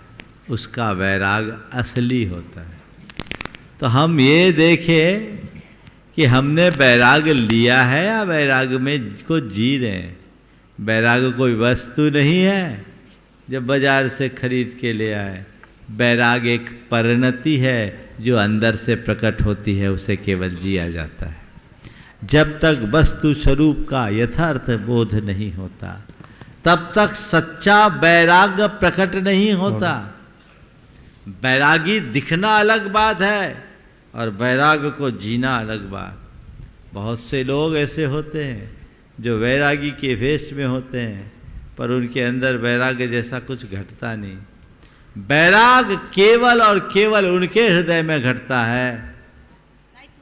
उसका वैराग असली होता है। तो हम ये देखें कि हमने वैराग लिया है या वैराग में को जी रहे हैं। वैराग कोई वस्तु नहीं है जब बाजार से खरीद के ले आए। वैराग एक परिणति है जो अंदर से प्रकट होती है, उसे केवल जिया जाता है। जब तक वस्तु स्वरूप का यथार्थ बोध नहीं होता तब तक सच्चा वैराग प्रकट नहीं होता। वैरागी दिखना अलग बात है और वैराग को जीना अलग बात। बहुत से लोग ऐसे होते हैं जो वैरागी के वेश में होते हैं पर उनके अंदर वैराग जैसा कुछ घटता नहीं। वैराग केवल और केवल उनके हृदय में घटता है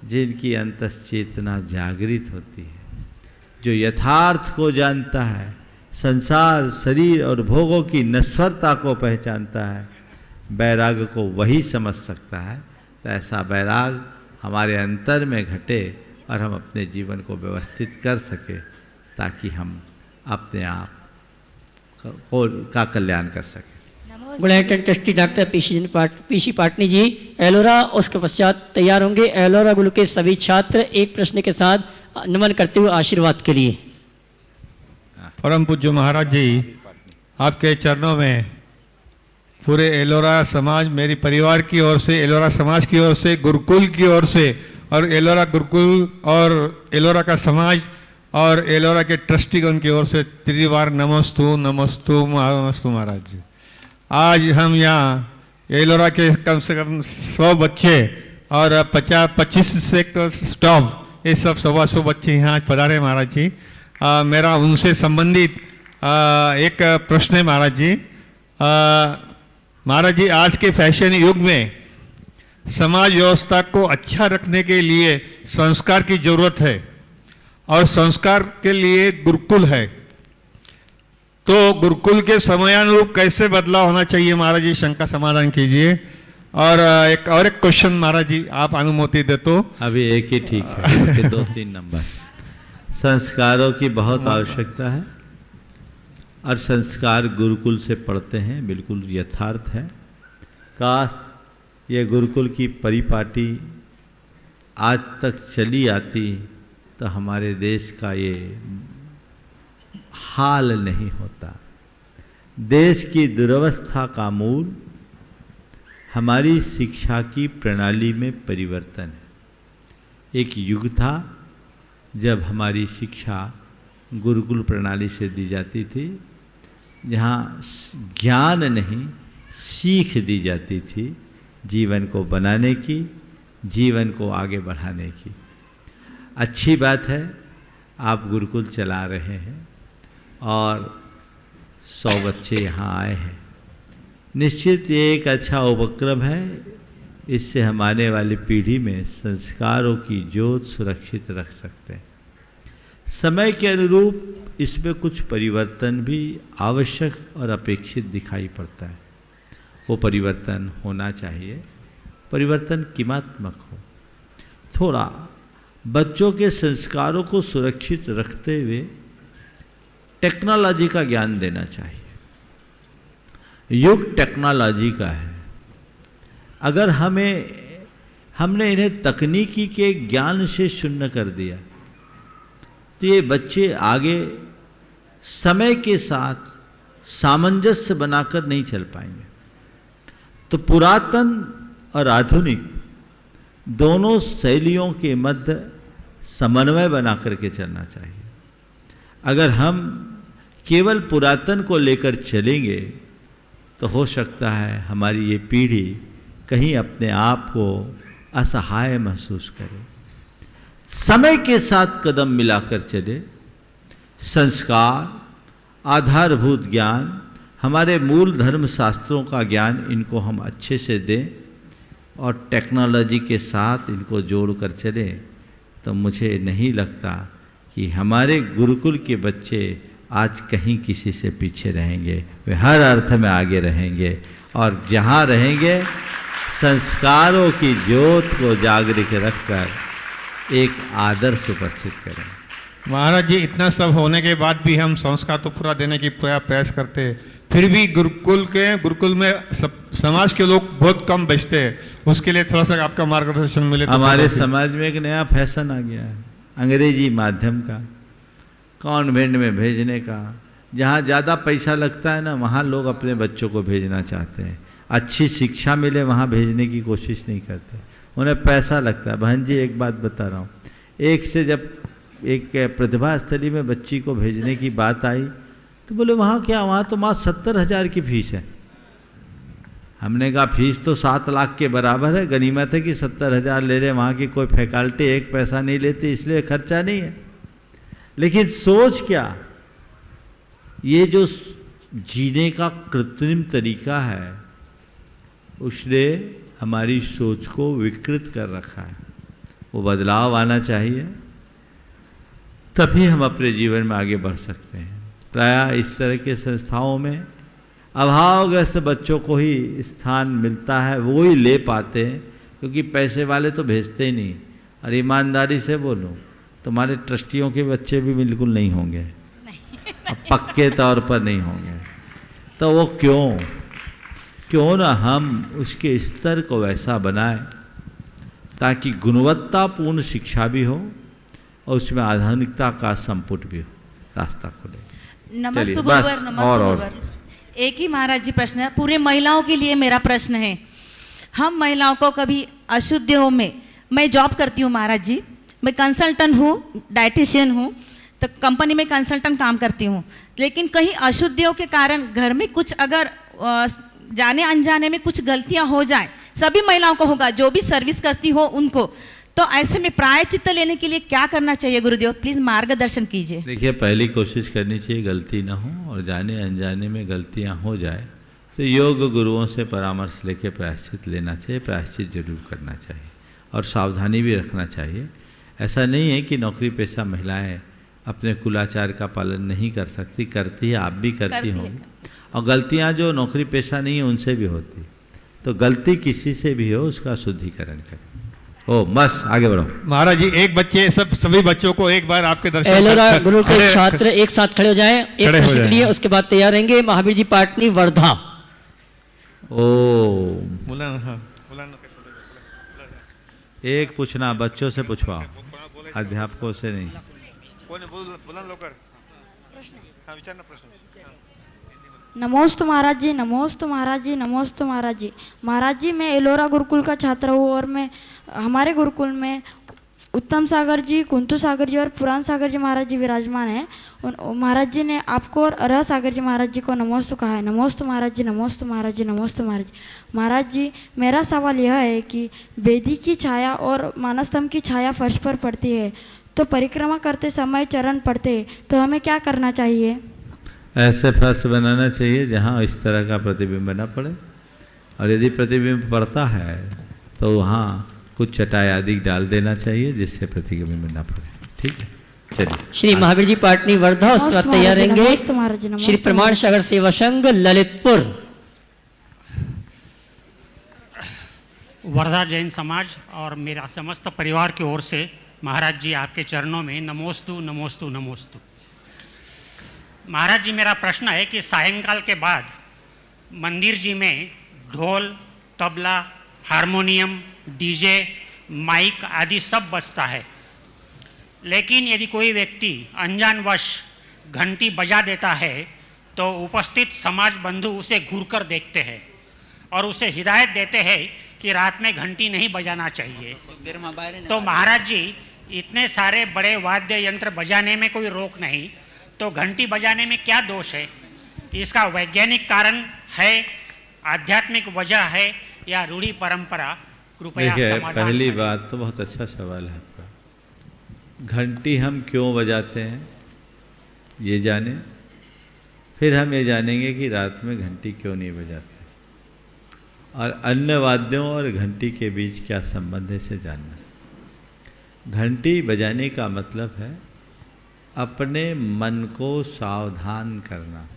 जिनकी अंतश्चेतना जागृत होती है, जो यथार्थ को जानता है, संसार, शरीर और भोगों की नश्वरता को पहचानता है। वैराग को वही समझ सकता है। तो ऐसा वैराग हमारे अंतर में घटे और हम अपने जीवन को व्यवस्थित कर सके ताकि हम अपने आप का कल्याण कर सकें। Gunayatan trustee doctor PC Patni ji, Ellora. उसके पश्चात तैयार होंगे एलोरा गुरु के सभी छात्र एक प्रश्न के साथ नमन करते हुए आशीर्वाद के लिए। परम पूज्य महाराज जी, आपके चरणों में पूरे एलोरा समाज, मेरी परिवार की ओर से, एलोरा समाज की ओर से, गुरुकुल की ओर से, और एलोरा गुरुकुल और एलोरा का समाज और एलोरा के ट्रस्टीगण की ओर से त्रिवार नमोस्तु नमोस्तु नमोस्तु महाराज जी। आज हम यहाँ एलोरा के कम से कम 100 बच्चे और 25 से स्टाफ, ये सब 125 बच्चे यहाँ पधारे महाराज जी। मेरा उनसे संबंधित एक प्रश्न है महाराज जी। महाराज जी, आज के फैशन युग में समाज व्यवस्था को अच्छा रखने के लिए संस्कार की जरूरत है और संस्कार के लिए गुरुकुल है, तो गुरुकुल के समयानुरूप कैसे बदलाव होना चाहिए महाराज जी, शंका समाधान कीजिए। और एक क्वेश्चन महाराज जी, आप अनुमति दे तो। अभी एक ही ठीक है, 2-3 नंबर। संस्कारों की बहुत आवश्यकता है और संस्कार गुरुकुल से पढ़ते हैं, बिल्कुल यथार्थ है। काश ये गुरुकुल की परिपाटी आज तक चली आती तो हमारे देश का ये हाल नहीं होता। देश की दुर्वस्था का मूल हमारी शिक्षा की प्रणाली में परिवर्तन है। एक युग था जब हमारी शिक्षा गुरुकुल प्रणाली से दी जाती थी, जहाँ ज्ञान नहीं सीख दी जाती थी जीवन को बनाने की, जीवन को आगे बढ़ाने की। अच्छी बात है आप गुरुकुल चला रहे हैं और 100 बच्चे यहाँ आए हैं। निश्चित ये एक अच्छा उपक्रम है। इससे हम आने वाली पीढ़ी में संस्कारों की ज्योत सुरक्षित रख सकते हैं। समय के अनुरूप इसमें कुछ परिवर्तन भी आवश्यक और अपेक्षित दिखाई पड़ता है। वो परिवर्तन होना चाहिए, परिवर्तन कीमतात्मक हो। थोड़ा बच्चों के संस्कारों को सुरक्षित रखते हुए टेक्नोलॉजी का ज्ञान देना चाहिए। युग टेक्नोलॉजी का है। अगर हमने इन्हें तकनीकी के ज्ञान से शून्य कर दिया तो ये बच्चे आगे समय के साथ सामंजस्य बनाकर नहीं चल पाएंगे। तो पुरातन और आधुनिक दोनों शैलियों के मध्य समन्वय बना करके चलना चाहिए। अगर हम केवल पुरातन को लेकर चलेंगे तो हो सकता है हमारी ये पीढ़ी कहीं अपने आप को असहाय महसूस करे। समय के साथ कदम मिलाकर चले, संस्कार, आधारभूत ज्ञान, हमारे मूल धर्म शास्त्रों का ज्ञान इनको हम अच्छे से दें और टेक्नोलॉजी के साथ इनको जोड़कर चलें, तो मुझे नहीं लगता कि हमारे गुरुकुल के बच्चे आज कहीं किसी से पीछे रहेंगे। वे हर अर्थ में आगे रहेंगे और जहाँ रहेंगे संस्कारों की ज्योत को जागृत रखकर एक आदर्श उपस्थित करें। महाराज जी, इतना सब होने के बाद भी हम संस्कार तो पूरा देने की पूरा प्रयास करते हैं, फिर भी गुरुकुल में समाज के लोग बहुत कम बचते हैं। उसके लिए थोड़ा सा आपका मार्गदर्शन मिले तो। हमारे समाज में एक नया फैशन आ गया है अंग्रेजी माध्यम का, कॉन्वेंट में भेजने का। जहाँ ज़्यादा पैसा लगता है ना, वहाँ लोग अपने बच्चों को भेजना चाहते हैं। अच्छी शिक्षा मिले वहाँ भेजने की कोशिश नहीं करते, उन्हें पैसा लगता है। बहन जी, एक बात बता रहा हूँ, एक से जब एक प्रतिभा स्थली में बच्ची को भेजने की बात आई तो बोले वहाँ क्या, वहाँ तो मात्र 70,000 की फीस है। हमने कहा फीस तो 7 लाख के बराबर है, गनीमत है कि 70,000 ले रहे, वहाँ की कोई फैकल्टी एक पैसा नहीं लेती, इसलिए खर्चा नहीं है। लेकिन सोच क्या, ये जो जीने का कृत्रिम तरीका है उसने हमारी सोच को विकृत कर रखा है। वो बदलाव आना चाहिए, तभी हम अपने जीवन में आगे बढ़ सकते हैं। प्रायः इस तरह के संस्थाओं में अभावग्रस्त बच्चों को ही स्थान मिलता है, वो ही ले पाते हैं, क्योंकि पैसे वाले तो भेजते ही नहीं। और ईमानदारी से बोलूं, तुम्हारे ट्रस्टियों के बच्चे भी बिल्कुल नहीं होंगे, पक्के तौर पर नहीं होंगे। तो वो क्यों ना हम उसके स्तर को वैसा बनाएं ताकि गुणवत्तापूर्ण शिक्षा भी हो और उसमें आधुनिकता का संपुट भी हो, रास्ता खुले। नमस्ते गुरुवर, नमस्ते गुरुवर। एक ही महाराज जी प्रश्न है, पूरे महिलाओं के लिए मेरा प्रश्न है। हम महिलाओं को कभी अशुद्धियों में, मैं जॉब करती हूँ महाराज जी, मैं कंसल्टेंट हूँ, डाइटिशियन हूँ, तो कंपनी में कंसल्टेंट काम करती हूँ, लेकिन कहीं अशुद्धियों के कारण घर में कुछ अगर जाने अनजाने में कुछ गलतियाँ हो जाए, सभी महिलाओं को होगा, जो भी सर्विस करती हो उनको, तो ऐसे में प्रायश्चित्त लेने के लिए क्या करना चाहिए गुरुदेव, प्लीज़ मार्गदर्शन कीजिए। देखिए, पहली कोशिश करनी चाहिए गलती ना हो, और जाने अनजाने में गलतियां हो जाए तो योग गुरुओं से परामर्श लेके प्रायश्चित लेना चाहिए, प्रायश्चित जरूर करना चाहिए और सावधानी भी रखना चाहिए। ऐसा नहीं है कि नौकरी पेशा महिलाएं अपने कुलाचार का पालन नहीं कर सकती, करती है, आप भी करती होंगी, और गलतियाँ जो नौकरी पेशा नहीं है उनसे भी होती। तो गलती किसी से भी हो उसका शुद्धिकरण करें। बस आगे बढ़ो महाराज जी। एक बच्चे सभी बच्चों को एक बार आपके दर्शन एलोरा गुरु के छात्र एक साथ खड़े हो जाएं, एक प्रश्न के लिए, उसके बाद तैयार रहेंगे। महावीर जी पाटनी, वर्धा। एक पूछना, बच्चों से पूछवाओ, अध्यापकों से नहीं। नमोस्तु महाराज जी, नमोस्तु महाराज जी, नमोस्तु महाराज जी। महाराज जी, मैं एलोरा गुरुकुल का छात्र हूँ और मैं हमारे गुरुकुल में उत्तम सागर जी, कुंतु सागर जी और पुराण सागर जी महाराज जी विराजमान हैं। महाराज जी ने आपको और अरह सागर जी महाराज जी को नमोस्तु कहा है। नमोस्तु महाराज जी, नमोस्तु महाराज जी, नमोस्तु महाराज जी। महाराज जी, मेरा सवाल यह है कि बेदी की छाया और मानस्तंभ की छाया फर्श पर पड़ती है, तो परिक्रमा करते समय चरण पड़ते, तो हमें क्या करना चाहिए? ऐसे फर्श बनाना चाहिए जहाँ इस तरह का प्रतिबिंब न पड़े, और यदि प्रतिबिंब पड़ता है तो वहाँ कुछ चटाई आदि डाल देना चाहिए जिससे प्रतिबिंब न पड़े। ठीक है, चलिए। श्री महावीर जी पाटनी, वर्धा। उसके बाद तैयार रहेंगे श्री प्रमाण सागर सेवा संघ, ललितपुर। वर्धा जैन समाज और मेरा समस्त परिवार की ओर से महाराज जी आपके चरणों में नमोस्तु नमोस्तु नमोस्तु। महाराज जी, मेरा प्रश्न है कि सायंकाल के बाद मंदिर जी में ढोल, तबला, हारमोनियम, डीजे, माइक आदि सब बजता है। लेकिन यदि कोई व्यक्ति अनजानवश घंटी बजा देता है तो उपस्थित समाज बंधु उसे घूरकर देखते हैं और उसे हिदायत देते हैं कि रात में घंटी नहीं बजाना चाहिए। तो महाराज जी, इतने सारे बड़े वाद्य यंत्र बजाने में कोई रोक नहीं, तो घंटी बजाने में क्या दोष है? इसका वैज्ञानिक कारण है, आध्यात्मिक वजह है या रूढ़ी परंपरा? कृपया समाधान पहली करें। बात तो बहुत अच्छा सवाल है आपका। घंटी हम क्यों बजाते हैं ये जाने, फिर हम ये जानेंगे कि रात में घंटी क्यों नहीं बजाते, और अन्य वाद्यों और घंटी के बीच क्या संबंध है इसे जानना। घंटी बजाने का मतलब है अपने मन को सावधान करना।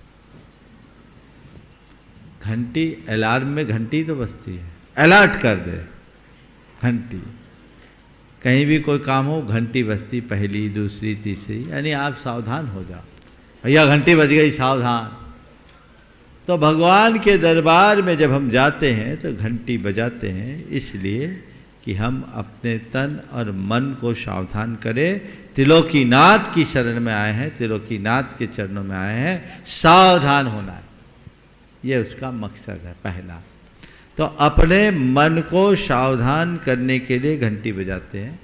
घंटी, अलार्म में घंटी तो बजती है, अलर्ट कर दे घंटी। कहीं भी कोई काम हो घंटी बजती, पहली, दूसरी, तीसरी, यानी आप सावधान हो जाओ, भैया घंटी बज गई, सावधान। तो भगवान के दरबार में जब हम जाते हैं तो घंटी बजाते हैं इसलिए कि हम अपने तन और मन को सावधान करें। त्रिलोकीनाथ की शरण में आए हैं, त्रिलोकीनाथ के चरणों में आए हैं, सावधान होना है, ये उसका मकसद है पहला। तो अपने मन को सावधान करने के लिए घंटी बजाते हैं,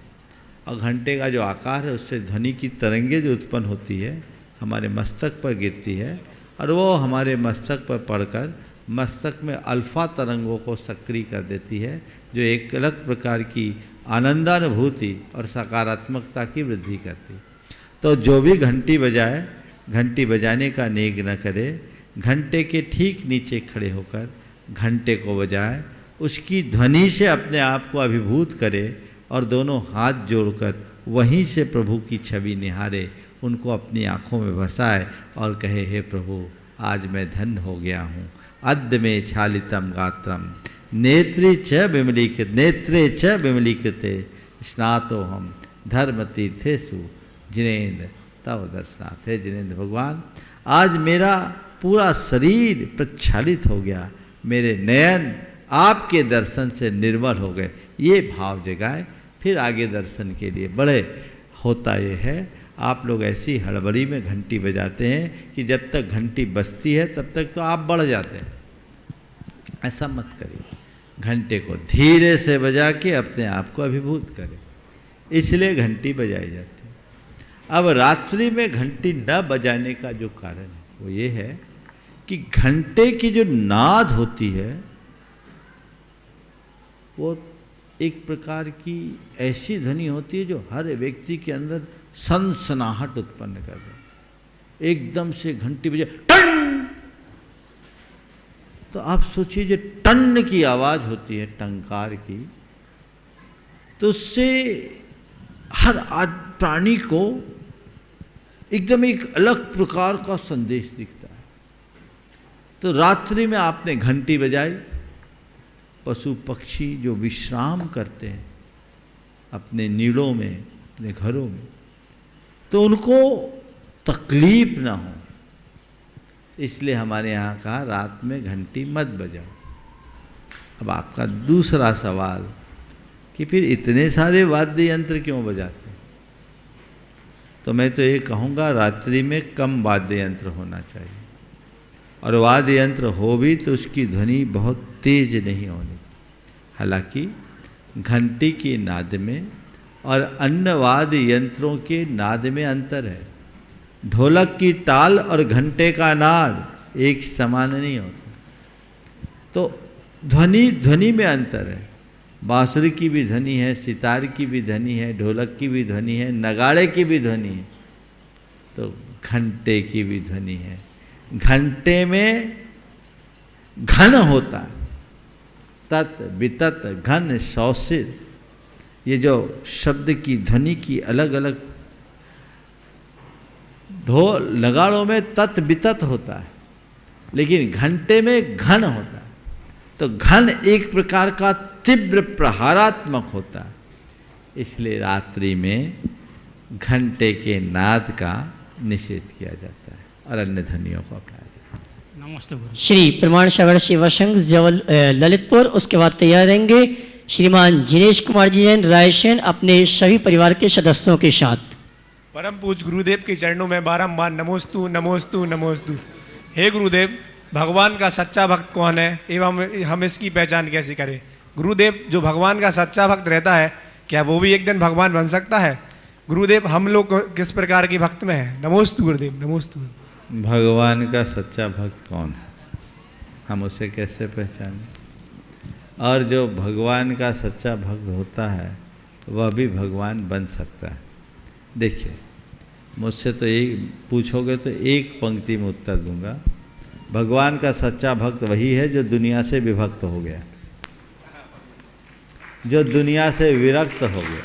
और घंटे का जो आकार है उससे ध्वनि की तरंगें जो उत्पन्न होती है हमारे मस्तक पर गिरती है, और वो हमारे मस्तक पर पड़कर मस्तक में अल्फा तरंगों को सक्रिय कर देती है, जो एक अलग प्रकार की आनंदानुभूति और सकारात्मकता की वृद्धि करती। तो जो भी घंटी बजाए, घंटी बजाने का नेग न करे, घंटे के ठीक नीचे खड़े होकर घंटे को बजाए, उसकी ध्वनि से अपने आप को अभिभूत करे और दोनों हाथ जोड़कर वहीं से प्रभु की छवि निहारे, उनको अपनी आँखों में बसाए और कहे, हे प्रभु आज मैं धन्य हो गया हूँ। अद्य में छालितम गात्रम नेत्रे च विमलीकृते स्नातो हम धर्म तीर्थेषु जिनेन्द्र तव दर्शनाथ। हे जिनेन्द्र भगवान, आज मेरा पूरा शरीर प्रक्षालित हो गया, मेरे नयन आपके दर्शन से निर्मल हो गए। ये भाव जगाए, फिर आगे दर्शन के लिए बड़े। होता ये है आप लोग ऐसी हड़बड़ी में घंटी बजाते हैं कि जब तक घंटी बजती है तब तक तो आप बढ़ जाते हैं। ऐसा मत करिए, घंटे को धीरे से बजा के अपने आप को अभिभूत करें, इसलिए घंटी बजाई जाती है। अब रात्रि में घंटी न बजाने का जो कारण है वो ये है कि घंटे की जो नाद होती है वो एक प्रकार की ऐसी ध्वनि होती है जो हर व्यक्ति के अंदर सनसनाहट उत्पन्न कर दे। एकदम से घंटी बजे टन, तो आप सोचिए जो टन की आवाज होती है टंकार की, तो उससे हर प्राणी को एकदम एक अलग प्रकार का संदेश दिखता है। तो रात्रि में आपने घंटी बजाई, पशु पक्षी जो विश्राम करते हैं अपने नीड़ों में, अपने घरों में, तो उनको तकलीफ ना हो, इसलिए हमारे यहाँ कहा रात में घंटी मत बजाओ। अब आपका दूसरा सवाल कि फिर इतने सारे वाद्य यंत्र क्यों बजाते हैं, तो मैं तो ये कहूँगा रात्रि में कम वाद्य यंत्र होना चाहिए, और वाद्य यंत्र हो भी तो उसकी ध्वनि बहुत तेज नहीं होनी। हालांकि घंटी की नाद में और अन्य वाद्य यंत्रों के नाद में अंतर है। ढोलक की ताल और घंटे का नाद एक समान नहीं होता, तो ध्वनि में अंतर है। बांसुरी की भी ध्वनि है, सितार की भी ध्वनि है, ढोलक की भी ध्वनि है, नगाड़े की भी ध्वनि है, तो घंटे की भी ध्वनि है। घंटे में घन होता है, तत् वितत घन सौसिर, ये जो शब्द की ध्वनि की अलग अलग, ढोल नगाड़ों में तत् वितत होता है, लेकिन घंटे में घन होता है। तो घन एक प्रकार का तीव्र प्रहारात्मक होता है, इसलिए रात्रि में घंटे के नाद का निषेध किया जाता है और अन्य ध्वनियों को अपनाया जाता है। नमस्ते गुरु। श्री प्रमाण सागर शिव संघ जवल ललितपुर। उसके बाद तैयार रहेंगे श्रीमान जिनेश कुमार जी जैन रायसेन अपने सभी परिवार के सदस्यों के साथ। परम पूज्य गुरुदेव के चरणों में बारंबार नमोस्तु नमोस्तु नमोस्तु। हे गुरुदेव, भगवान का सच्चा भक्त कौन है एवं हम इसकी पहचान कैसे करें? गुरुदेव, जो भगवान का सच्चा भक्त रहता है क्या वो भी एक दिन भगवान बन सकता है? गुरुदेव, हम लोग किस प्रकार के भक्त में हैं? नमोस्तु गुरुदेव, नमोस्तु। भगवान का सच्चा भक्त कौन है, हम उसे कैसे पहचानें? और जो भगवान का सच्चा भक्त होता है वह भी भगवान बन सकता है। देखिए, मुझसे तो एक पूछोगे तो एक पंक्ति में उत्तर दूंगा। भगवान का सच्चा भक्त वही है जो दुनिया से विभक्त हो गया, जो दुनिया से विरक्त हो गया।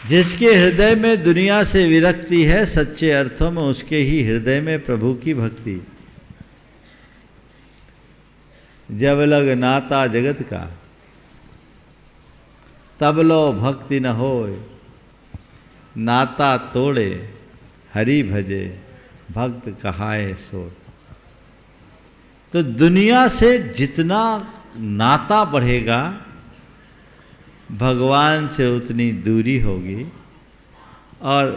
जिसके हृदय में दुनिया से विरक्ति है, सच्चे अर्थों में उसके ही हृदय में प्रभु की भक्ति। जब लग नाता जगत का, तब लो भक्ति न होय। नाता तोड़े हरि भजे, भक्त कहाए सो। तो दुनिया से जितना नाता बढ़ेगा, भगवान से उतनी दूरी होगी, और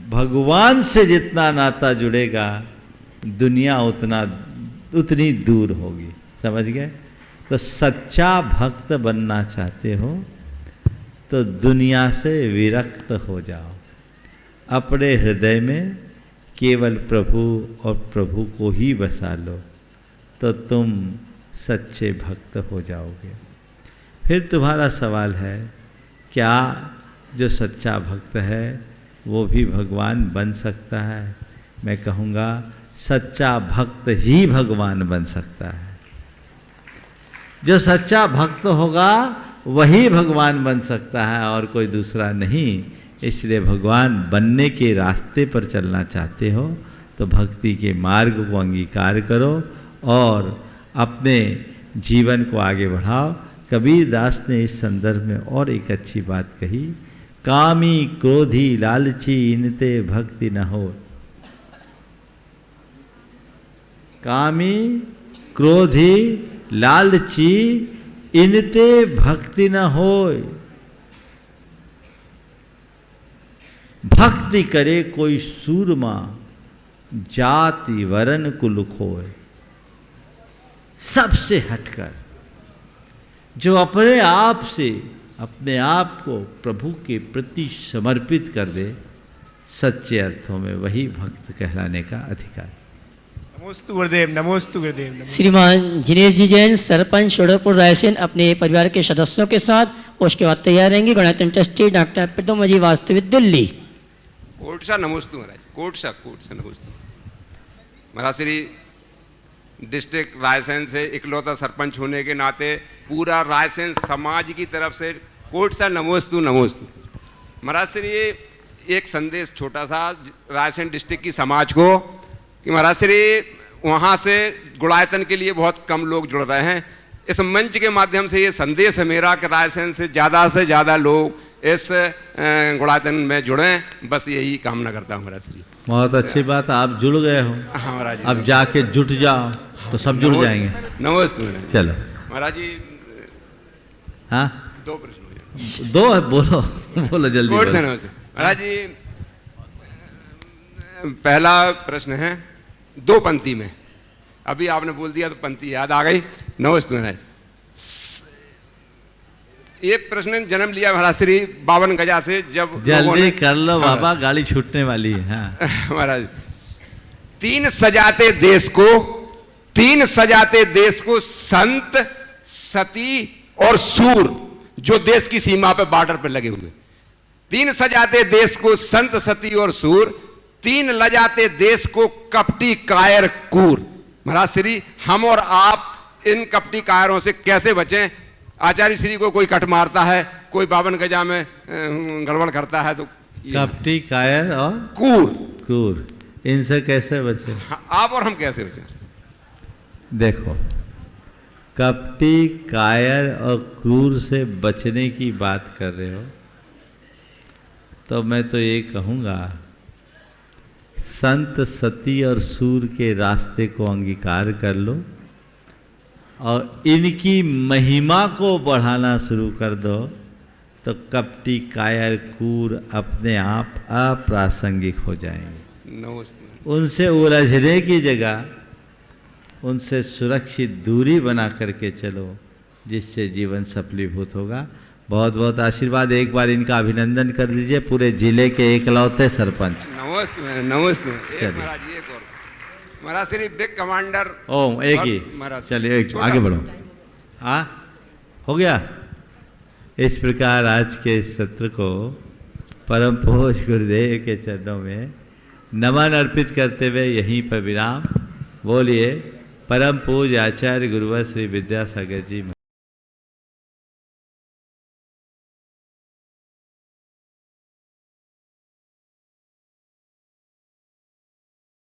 भगवान से जितना नाता जुड़ेगा, दुनिया उतनी दूर होगी। समझ गए? तो सच्चा भक्त बनना चाहते हो तो दुनिया से विरक्त हो जाओ। अपने हृदय में केवल प्रभु और प्रभु को ही बसा लो, तो तुम सच्चे भक्त हो जाओगे। फिर तुम्हारा सवाल है, क्या जो सच्चा भक्त है वो भी भगवान बन सकता है? मैं कहूँगा, सच्चा भक्त ही भगवान बन सकता है। जो सच्चा भक्त होगा वही भगवान बन सकता है और कोई दूसरा नहीं। इसलिए भगवान बनने के रास्ते पर चलना चाहते हो तो भक्ति के मार्ग को अंगीकार करो और अपने जीवन को आगे बढ़ाओ। कबीर दास ने इस संदर्भ में और एक अच्छी बात कही, कामी क्रोधी लालची इनते भक्ति न हो। कामी क्रोधी लालची इनते भक्ति न होय। भक्ति करे कोई सूरमा, जाति वरण कुल खोय। सबसे हटकर जो अपने आप से अपने आप को प्रभु के प्रति समर्पित कर दे, सच्चे अर्थों में वही भक्त कहलाने का अधिकार। नमोस्तु गुरुदेव, नमोस्तु गुरुदेव, नमोस्तु। श्रीमान जिनेश जी जैन सरपंच शोड़पुर रायसेन अपने परिवार के सदस्यों के साथ। उसके बाद तैयार रहेंगे गणतंत्र ट्रस्टी डॉक्टर प्रीतम जी वास्तविक दिल्ली। कोटसा नमोस्तु महाराज, कोटसा नमोस्तु महाराज। श्री डिस्ट्रिक्ट रायसेन से इकलौता सरपंच होने के नाते पूरा रायसेन समाज की तरफ से कोटसा नमोस्तु नमोस्तु महाराज। श्री एक संदेश छोटा सा रायसेन डिस्ट्रिक्ट की समाज को कि महाराज श्री वहाँ से गुड़ायतन के लिए बहुत कम लोग जुड़ रहे हैं। इस मंच के माध्यम से ये संदेश है मेरा कि रायसेन से ज़्यादा लोग इस गुड़ायतन में जुड़ें। बस यही कामना करता हूँ महाराज श्री। बहुत अच्छी बात, आप जुड़ गए हो। हाँ महाराज, अब जाके जुट जाओ तो सब जुड़ जाएंगे। नमस्ते चलो महाराज जी। हाँ, दो प्रश्न दो है, बोलो बोलो जल्दी। नमस्ते महाराज जी। पहला प्रश्न है दो पंक्ति में, अभी आपने बोल दिया तो पंक्ति याद आ गई। नमस्ते महाराज। ये प्रश्न जन्म लिया महाराज श्री 52 गजा से, जब जल्दी कर लो बाबा, गाड़ी छूटने वाली है। हाँ महाराज, तीन सजाते देश को संत, सती और सूर, जो देश की सीमा पे बॉर्डर पे लगे हुए। तीन सजाते देश को संत, सती और सूर, तीन लजाते देश को कपटी कायर कूर। महाराज श्री, हम और आप इन कपटी कायरों से कैसे बचें? आचार्य श्री को कोई कट मारता है, कोई 52 गजा में गड़बड़ करता है, तो कपटी कायर और कूर, इनसे कैसे बचे? आप और हम कैसे बचें? देखो, कपटी कायर और क्रूर से बचने की बात कर रहे हो तो मैं तो ये कहूँगा, संत सती और सूर के रास्ते को अंगीकार कर लो और इनकी महिमा को बढ़ाना शुरू कर दो, तो कपटी कायर कूर अपने आप अप्रासंगिक हो जाएंगे। नमस्ते। उनसे उलझने की जगह उनसे सुरक्षित दूरी बना करके चलो, जिससे जीवन सफलीभूत होगा। बहुत बहुत आशीर्वाद। एक बार इनका अभिनंदन कर दीजिए, पूरे जिले के एकलौते सरपंच। नमस्ते नमस्ते। महाराज एक और महाराज श्री बिग कमांडर। ओम एक ही, चलिए एक आगे बढ़ो। हाँ हो गया। इस प्रकार आज के सत्र को परम पूज्य गुरुदेव के चरणों में नमन अर्पित करते हुए यहीं पर विराम। बोलिए परम पूज्य आचार्य गुरुवर श्री विद्यासागर जी।